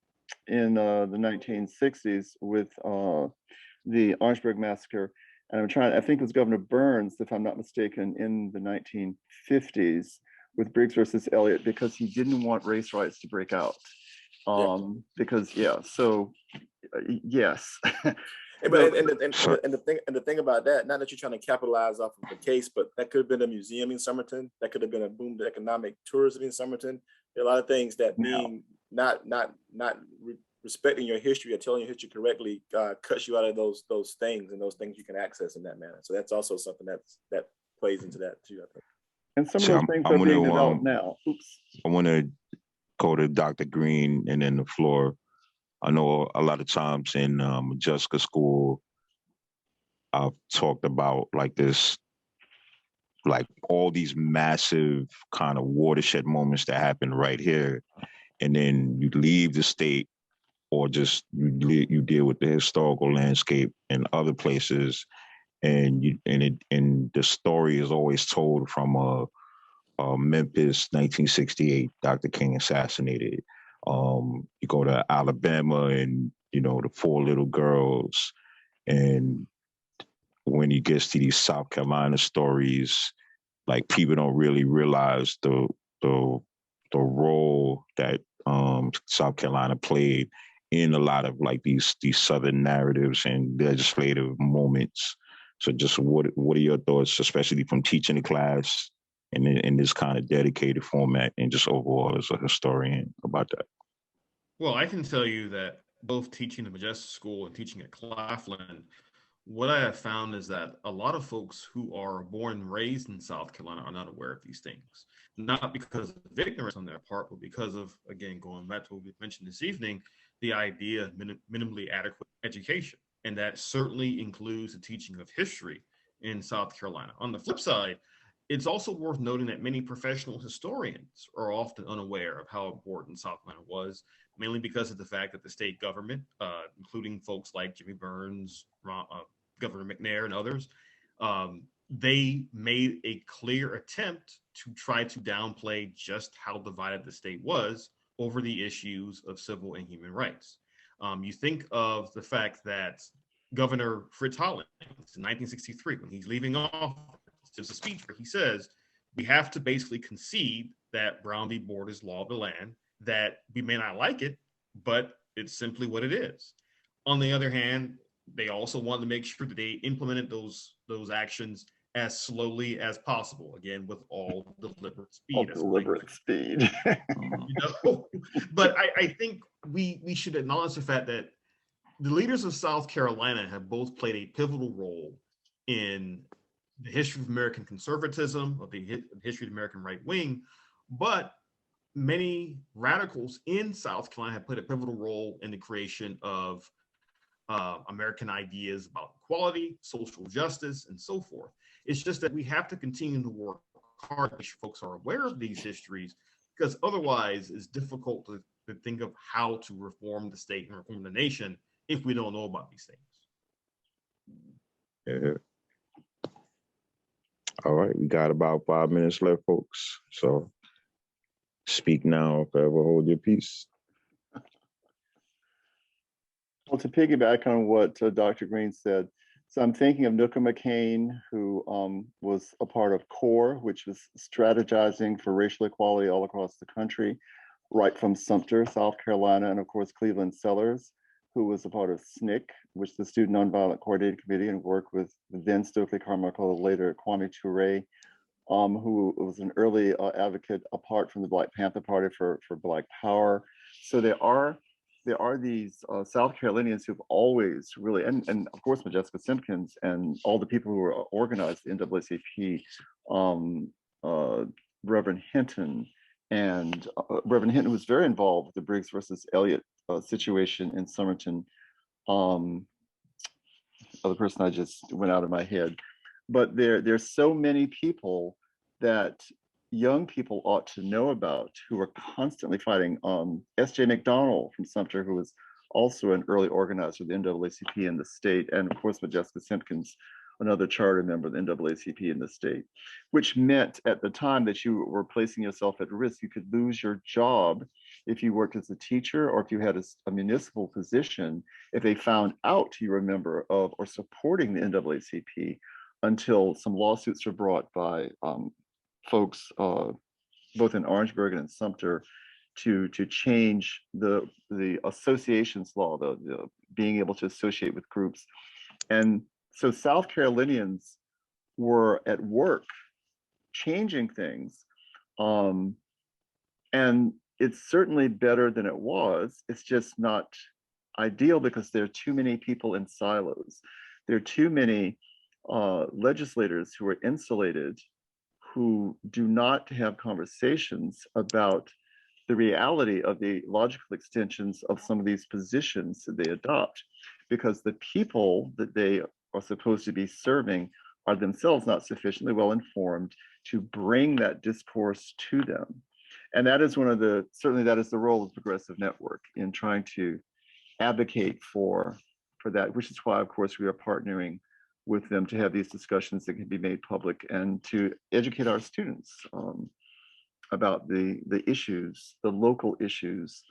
1960s with the Orangeburg massacre. And I think it was Governor Burns, if I'm not mistaken, in the 1950s with Briggs versus Elliott, because he didn't want race riots to break out. Because yes. And the thing about that, not that you're trying to capitalize off of the case, but that could have been a museum in Somerton. That could have been a boom to economic tourism in Somerton. There are a lot of things that being not respecting your history or telling your history correctly cuts you out of those things, and those things you can access in that manner. So that's also something that plays into that too, I think. And some of those things are being developed now. I want to go to Dr. Greene and then the floor. I know a lot of times in Jessica school, I've talked about like this, like all these massive kind of watershed moments that happen right here. And then you leave the state, or just you deal with the historical landscape in other places, and the story is always told from Memphis, 1968, Dr. King assassinated. You go to Alabama and, the 4 little girls. And when he gets to these South Carolina stories, like people don't really realize the role that South Carolina played in a lot of like these Southern narratives and legislative moments. So just what are your thoughts, especially from teaching the class and in this kind of dedicated format, and just overall as a historian about that? Well, I can tell you that both teaching at Majestic School and teaching at Claflin, what I have found is that a lot of folks who are born and raised in South Carolina are not aware of these things. Not because of ignorance on their part, but because of, again, going back to what we mentioned this evening, the idea of minimally adequate education. And that certainly includes the teaching of history in South Carolina. On the flip side, it's also worth noting that many professional historians are often unaware of how important South Carolina was, mainly because of the fact that the state government, including folks like Jimmy Burns, Governor McNair, and others, they made a clear attempt to try to downplay just how divided the state was over the issues of civil and human rights. You think of the fact that Governor Fritz Hollins in 1963, when he's leaving office, gives a speech where he says, we have to basically concede that Brown v. Board is law of the land, that we may not like it, but it's simply what it is. On the other hand, they also wanted to make sure that they implemented those actions as slowly as possible, again, with all deliberate speed. But I think we should acknowledge the fact that the leaders of South Carolina have both played a pivotal role in the history of American conservatism, of the history of the American right wing, but many radicals in South Carolina have played a pivotal role in the creation of American ideas about equality, social justice, and so forth. It's just that we have to continue to work hard to make sure folks are aware of these histories, because otherwise it's difficult to think of how to reform the state and reform the nation if we don't know about these things. Yeah. All right, we got about 5 minutes left, folks. So speak now or forever hold your peace. Well, to piggyback on what Dr. Greene said, so I'm thinking of Nooka McCain, who was a part of CORE, which was strategizing for racial equality all across the country, right from Sumter, South Carolina, and of course, Cleveland Sellers, who was a part of SNCC, which is the Student Nonviolent Coordinating Committee, and worked with then Stokely Carmichael, later Kwame Ture, who was an early advocate apart from the Black Panther Party for Black Power. So there are there are these South Carolinians who've always really, and of course Majestica Simpkins and all the people who were organized the NAACP, Reverend Hinton, and Reverend Hinton was very involved with the Briggs versus Elliott situation in Somerton. Other person I just went out of my head, but there's so many people that young people ought to know about who are constantly fighting. S.J. McDonald from Sumter, who was also an early organizer of the NAACP in the state, and of course Majestica Simpkins, another charter member of the NAACP in the state, which meant at the time that you were placing yourself at risk. You could lose your job if you worked as a teacher or if you had a municipal position, if they found out you were a member of or supporting the NAACP, until some lawsuits were brought by folks both in Orangeburg and in Sumter to change the associations law, the being able to associate with groups. And so South Carolinians were at work changing things. And it's certainly better than it was. It's just not ideal because there are too many people in silos. There are too many legislators who are insulated, who do not have conversations about the reality of the logical extensions of some of these positions that they adopt, because the people that they are supposed to be serving are themselves not sufficiently well informed to bring that discourse to them. And that is certainly that is the role of Progressive Network in trying to advocate for that, which is why, of course, we are partnering with them to have these discussions that can be made public and to educate our students about the issues, the local issues,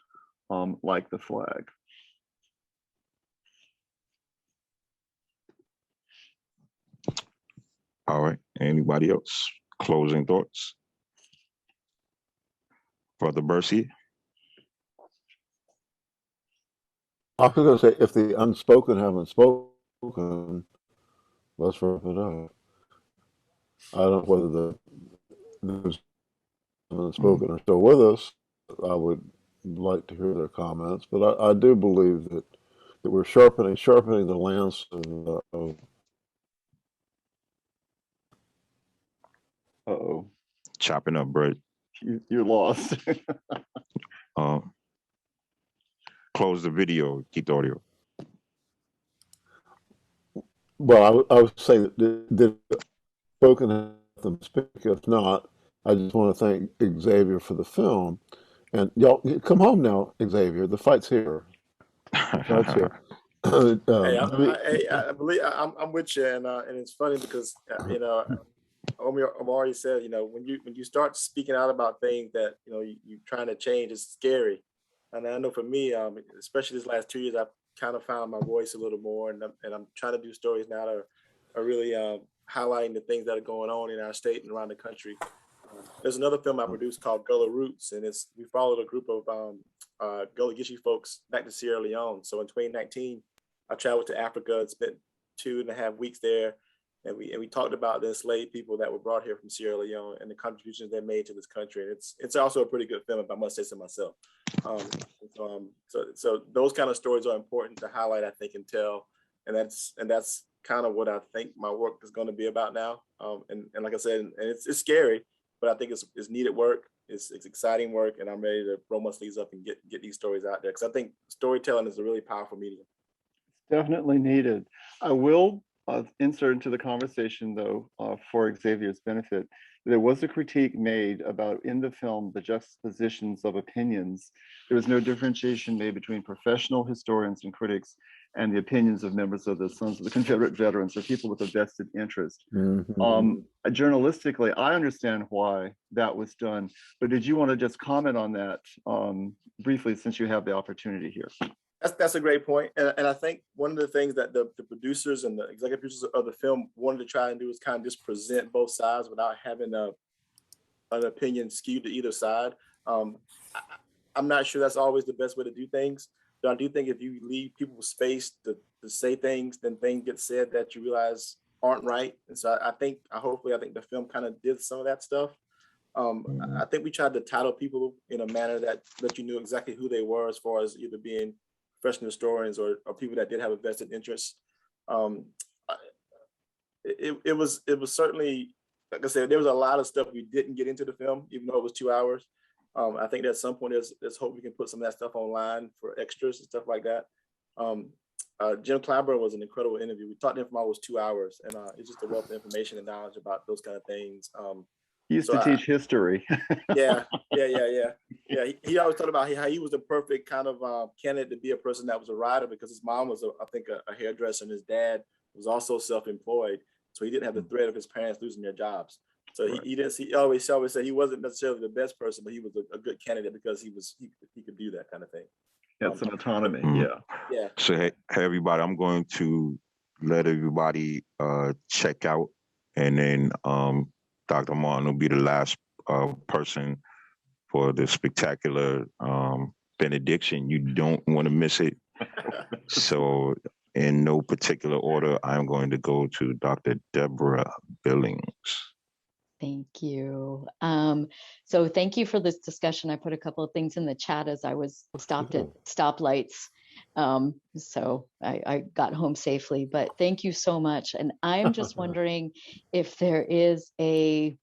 like the flag. All right, anybody else? Closing thoughts? Brother Bercy? I was going to say, if the unspoken haven't spoken, let's wrap it up. I don't know whether the unspoken are still with us. I would like to hear their comments, but I do believe that we're sharpening the lance of Uh-oh. Chopping up, bro. You're lost. Close the video, keep the audio. Well, I would say that spoken have them speak. If not, I just want to thank Xavier for the film. And y'all, come home now, Xavier. The fight's here. The fight's here. I believe I'm with you, and it's funny because Omari said, when you start speaking out about things that you're trying to change, it's scary. And I know for me, especially this last 2 years, I've kind of found my voice a little more, and I'm trying to do stories now that are really highlighting the things that are going on in our state and around the country. There's another film I produced called Gullah Roots, and we followed a group of Gullah Geechee folks back to Sierra Leone. So in 2019, I traveled to Africa and spent 2.5 weeks there, and we talked about the enslaved people that were brought here from Sierra Leone and the contributions they made to this country. And it's also a pretty good film, if I must say so myself. So those kind of stories are important to highlight, I think, and tell. And that's kind of what I think my work is going to be about now. And like I said, and it's scary, but I think it's needed work. It's exciting work, and I'm ready to roll my sleeves up and get these stories out there, because I think storytelling is a really powerful medium. Definitely needed. I will insert into the conversation, though, for Xavier's benefit, there was a critique made about, in the film, the juxtapositions of opinions. There was no differentiation made between professional historians and critics and the opinions of members of the Sons of the Confederate Veterans, or people with a vested interest. Journalistically, I understand why that was done, but did you want to just comment on that briefly, since you have the opportunity here? That's a great point. And I think one of the things that the producers and the executive producers of the film wanted to try and do is kind of just present both sides without having an opinion skewed to either side. I'm not sure that's always the best way to do things, but I do think if you leave people space to say things, then things get said that you realize aren't right. And so I think the film kind of did some of that stuff. I think we tried to title people in a manner that you knew exactly who they were, as far as either being professional historians or people that did have a vested interest. It was certainly, like I said, there was a lot of stuff we didn't get into the film, even though it was 2 hours. I think that at some point there's hope we can put some of that stuff online for extras and stuff like that. Jim Clyburn was an incredible interview. We talked to him for almost 2 hours, and it's just a wealth of information and knowledge about those kind of things. He used to teach history. Yeah. He always talked about how he was the perfect kind of candidate to be a person that was a writer, because his mom was, I think, a hairdresser, and his dad was also self-employed. So he didn't have the threat of his parents losing their jobs. So right. He always said he wasn't necessarily the best person, but he was a good candidate because he could do that kind of thing. Yeah, some autonomy. Yeah. So hey, everybody, I'm going to let everybody check out, and then Dr. Martin will be the last person for the spectacular benediction. You don't want to miss it. So in no particular order, I'm going to go to Dr. Deborah Billings. Thank you. So thank you for this discussion. I put a couple of things in the chat as I was stopped at stoplights. So I got home safely, but thank you so much. And I'm just wondering if there is a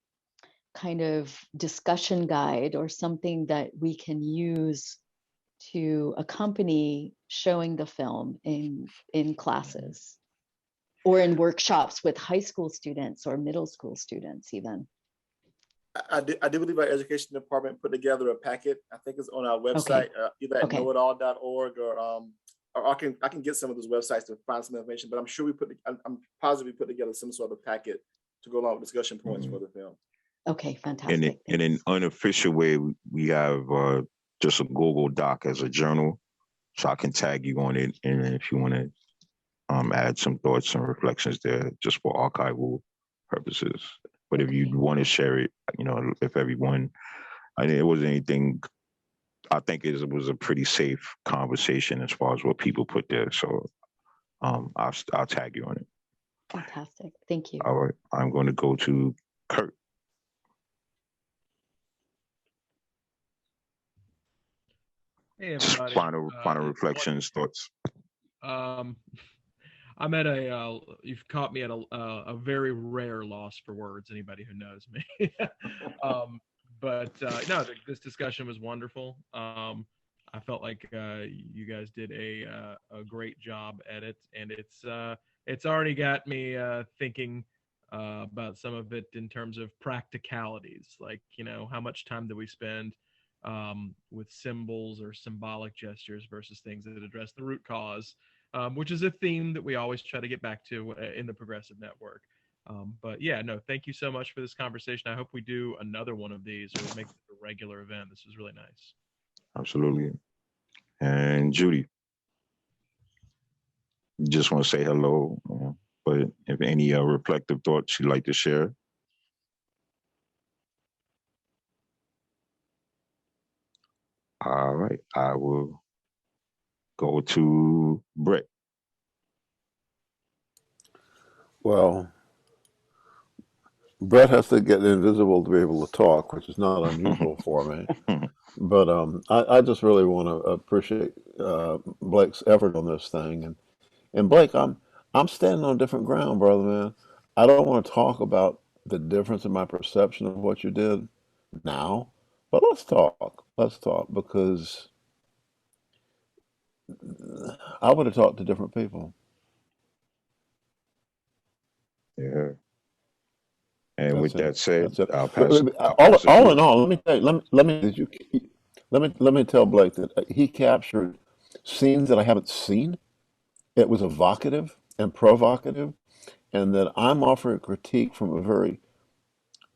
kind of discussion guide or something that we can use to accompany showing the film in classes or in workshops with high school students or middle school students even. I do believe our education department put together a packet. I think it's on our website, either at knowitall.org or I can get some of those websites to find some information, but I'm sure I'm positive we put together some sort of packet to go along with discussion points for the film. Okay, fantastic. In an unofficial way, we have just a Google Doc as a journal, so I can tag you on it, and if you want to add some thoughts and reflections there, just for archival purposes. But if you want to share it, if everyone, it wasn't anything. I think it was a pretty safe conversation as far as what people put there. So I'll tag you on it. Fantastic. Thank you. All right. I'm going to go to Kurt. Hey, everybody. Final reflections, thoughts. I'm at you've caught me at a very rare loss for words, anybody who knows me. No, this discussion was wonderful. I felt like you guys did a great job at it, and it's already got me thinking about some of it in terms of practicalities, like, how much time do we spend with symbols or symbolic gestures versus things that address the root cause, which is a theme that we always try to get back to in the Progressive Network. But yeah, no, thank you so much for this conversation. I hope we do another one of these or make it a regular event. This was really nice. Absolutely. And Judy, just want to say hello, but if any reflective thoughts you'd like to share. All right, I will go to Brett. Well, Brett has to get invisible to be able to talk, which is not unusual for me. But I just really want to appreciate Blake's effort on this thing. And Blake, I'm standing on different ground, brother, man. I don't want to talk about the difference in my perception of what you did now, but let's talk. Let's talk, because I would have talked to different people. Yeah. And with that said, I'll pass it. All in all, let me tell you, let me tell Blake that he captured scenes that I haven't seen. It was evocative and provocative, and that I'm offering critique from a very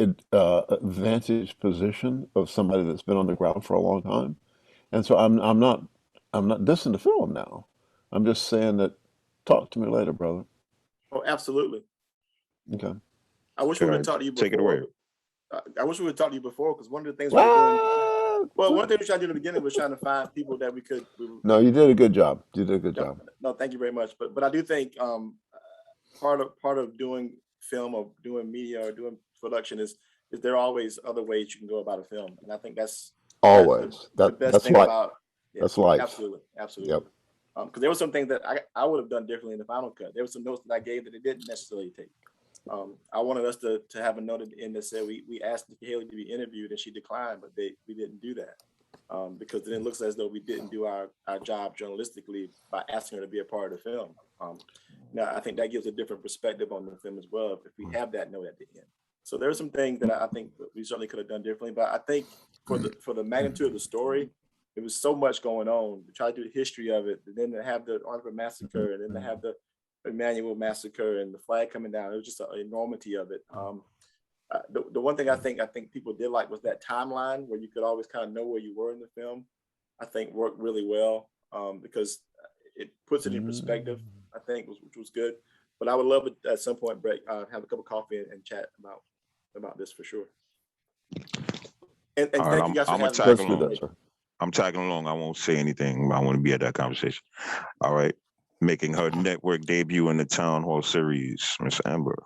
advantaged position of somebody that's been on the ground for a long time. And so I'm not dissing the film now. I'm just saying that talk to me later, brother. Oh, absolutely. Okay. I wish we would have talked to you before. Take it away. I wish we would have talked to you before, because one of the things we were doing, one thing we tried to do in the beginning was trying to find people that we could. No, you did a good job. You did a good job. No, thank you very much. But I do think part of doing film or doing media or doing production is there are always other ways you can go about a film, and I think that's always the best that's thing life. about. Yeah, that's life. Absolutely. Yep. Because there were some things that I would have done differently in the final cut. There were some notes that I gave that it didn't necessarily take. I wanted us to have a note at the end that said we asked Nikki Haley to be interviewed and she declined, but we didn't do that. Because then it looks as though we didn't do our job journalistically by asking her to be a part of the film. Now, I think that gives a different perspective on the film as well if we have that note at the end. So there are some things that I think we certainly could have done differently, but I think for the magnitude of the story, it was so much going on to try to do the history of it, and then to have the Arthur massacre, and then to have the Emmanuel massacre and the flag coming down. It was just an enormity of it. The one thing I think people did like was that timeline where you could always kind of know where you were in the film. I think worked really well because it puts it in perspective, I think, which was good. But I would love to, at some point, break, have a cup of coffee and chat about this for sure. And right, thank you guys for having me. I'm tagging along. I won't say anything, but I want to be at that conversation. All right. Making her network debut in the Town Hall series, Miss Amber.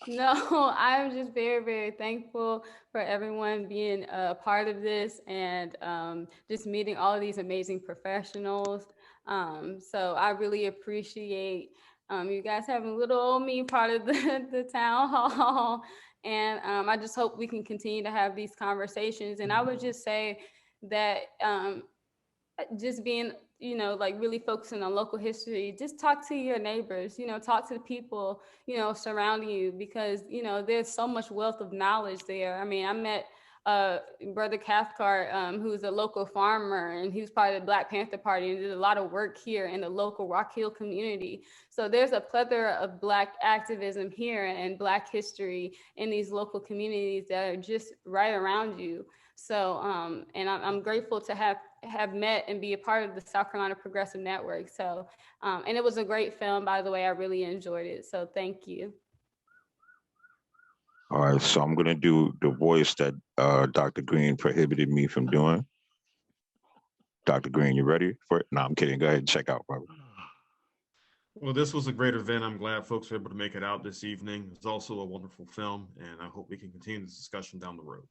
No, I'm just very, very thankful for everyone being a part of this and just meeting all of these amazing professionals. So I really appreciate you guys having little old me part of the town hall. And I just hope we can continue to have these conversations. And I would just say that just being, like really focusing on local history, just talk to your neighbors, talk to the people, surrounding you, because, there's so much wealth of knowledge there. I mean, I met Brother Cathcart, who's a local farmer, and he was part of the Black Panther Party and did a lot of work here in the local Rock Hill community. So there's a plethora of Black activism here and Black history in these local communities that are just right around you. So, and I'm grateful to have met and be a part of the South Carolina Progressive Network. So, and it was a great film, by the way. I really enjoyed it. So thank you. All right, so I'm going to do the voice that Dr. Greene prohibited me from doing. Dr. Greene, you ready for it? No, I'm kidding. Go ahead and check out, brother. Well, this was a great event. I'm glad folks were able to make it out this evening. It's also a wonderful film, and I hope we can continue this discussion down the road.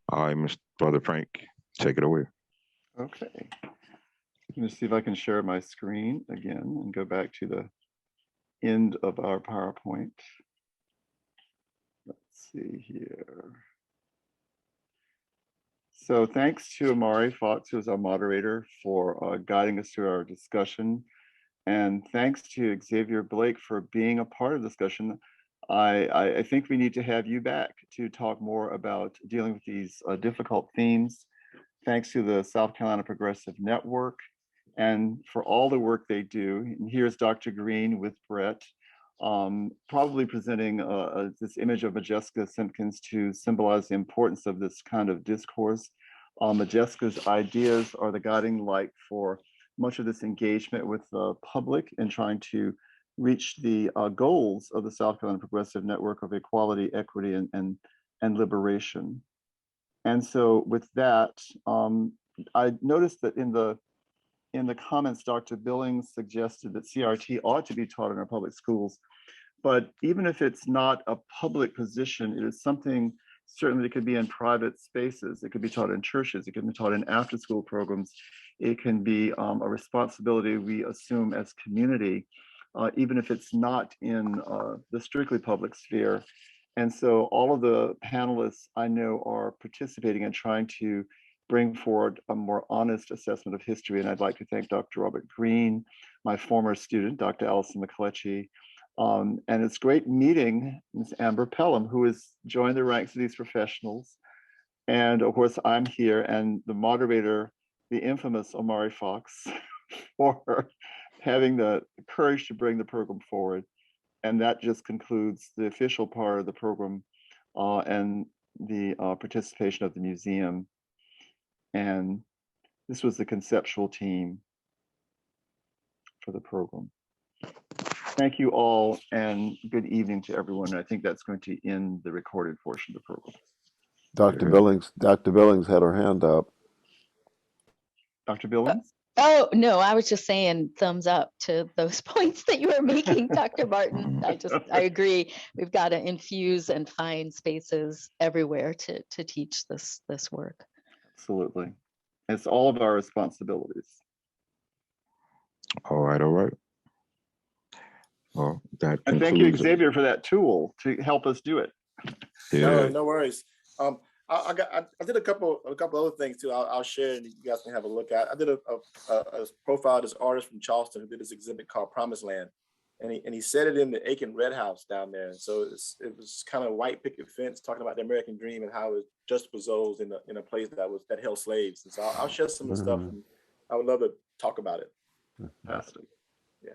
All right, Mr. Brother Frank, take it away. Okay. Let me see if I can share my screen again and go back to the end of our PowerPoint. Let's see here. So thanks to Omari Fox, who is our moderator, for guiding us through our discussion. And thanks to Xavier Blake for being a part of the discussion. I think we need to have you back to talk more about dealing with these difficult themes. Thanks to the South Carolina Progressive Network and for all the work they do. And here's Dr. Greene with Brett, probably presenting this image of Majeska Simpkins to symbolize the importance of this kind of discourse. Majeska's ideas are the guiding light for much of this engagement with the public and trying to reach the goals of the South Carolina Progressive Network of equality, equity, and liberation. And so with that, I noticed that in the comments, Dr. Billings suggested that CRT ought to be taught in our public schools. But even if it's not a public position, it is something certainly that could be in private spaces. It could be taught in churches. It can be taught in after-school programs. It can be a responsibility we assume as community, even if it's not in the strictly public sphere. And so all of the panelists I know are participating and trying to bring forward a more honest assessment of history. And I'd like to thank Dr. Robert Greene, my former student, Dr. Allison McLetchie. And it's great meeting Ms. Amber Pelham, who has joined the ranks of these professionals. And of course, I'm here, and the moderator, the infamous Omari Fox, for having the courage to bring the program forward. And that just concludes the official part of the program and the participation of the museum. And this was the conceptual team for the program. Thank you all, and good evening to everyone. I think that's going to end the recorded portion of the program. Dr. Billings had her hand up. Dr. Billings? Oh, no, I was just saying thumbs up to those points that you were making, Dr. Martin. I agree. We've got to infuse and find spaces everywhere to teach this work. Absolutely. It's all of our responsibilities. All right, all right. Well, that And thank you, concludes it. Xavier, for that tool to help us do it. No, Yeah. no worries. I did a couple other things too. I'll share and you guys can have a look at. I did a profile of this artist from Charleston who did this exhibit called Promised Land, and he set it in the Aiken Red House down there. So it was kind of white picket fence talking about the American dream and how it juxtaposed in a place that held slaves. And so I'll share some of the stuff, and I would love to talk about it. Fantastic. Yeah.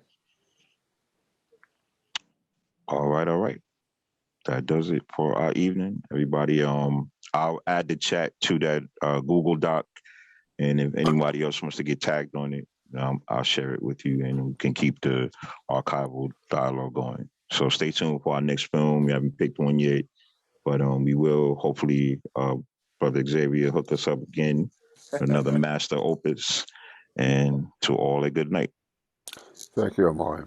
All right, all right. That does it for our evening. Everybody, I'll add the chat to that Google Doc. And if anybody else wants to get tagged on it, I'll share it with you and we can keep the archival dialogue going. So stay tuned for our next film. We haven't picked one yet, but we will hopefully, Brother Xavier hook us up again, another master opus. And to all a good night. Thank you, Omari.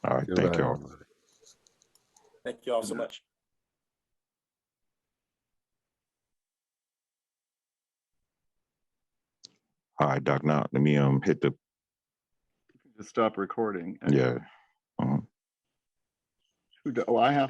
All right, Good thank night, y'all. everybody. Thank you all so much. All right, Doc, now let me hit the... Just stop recording. Yeah. Who do I have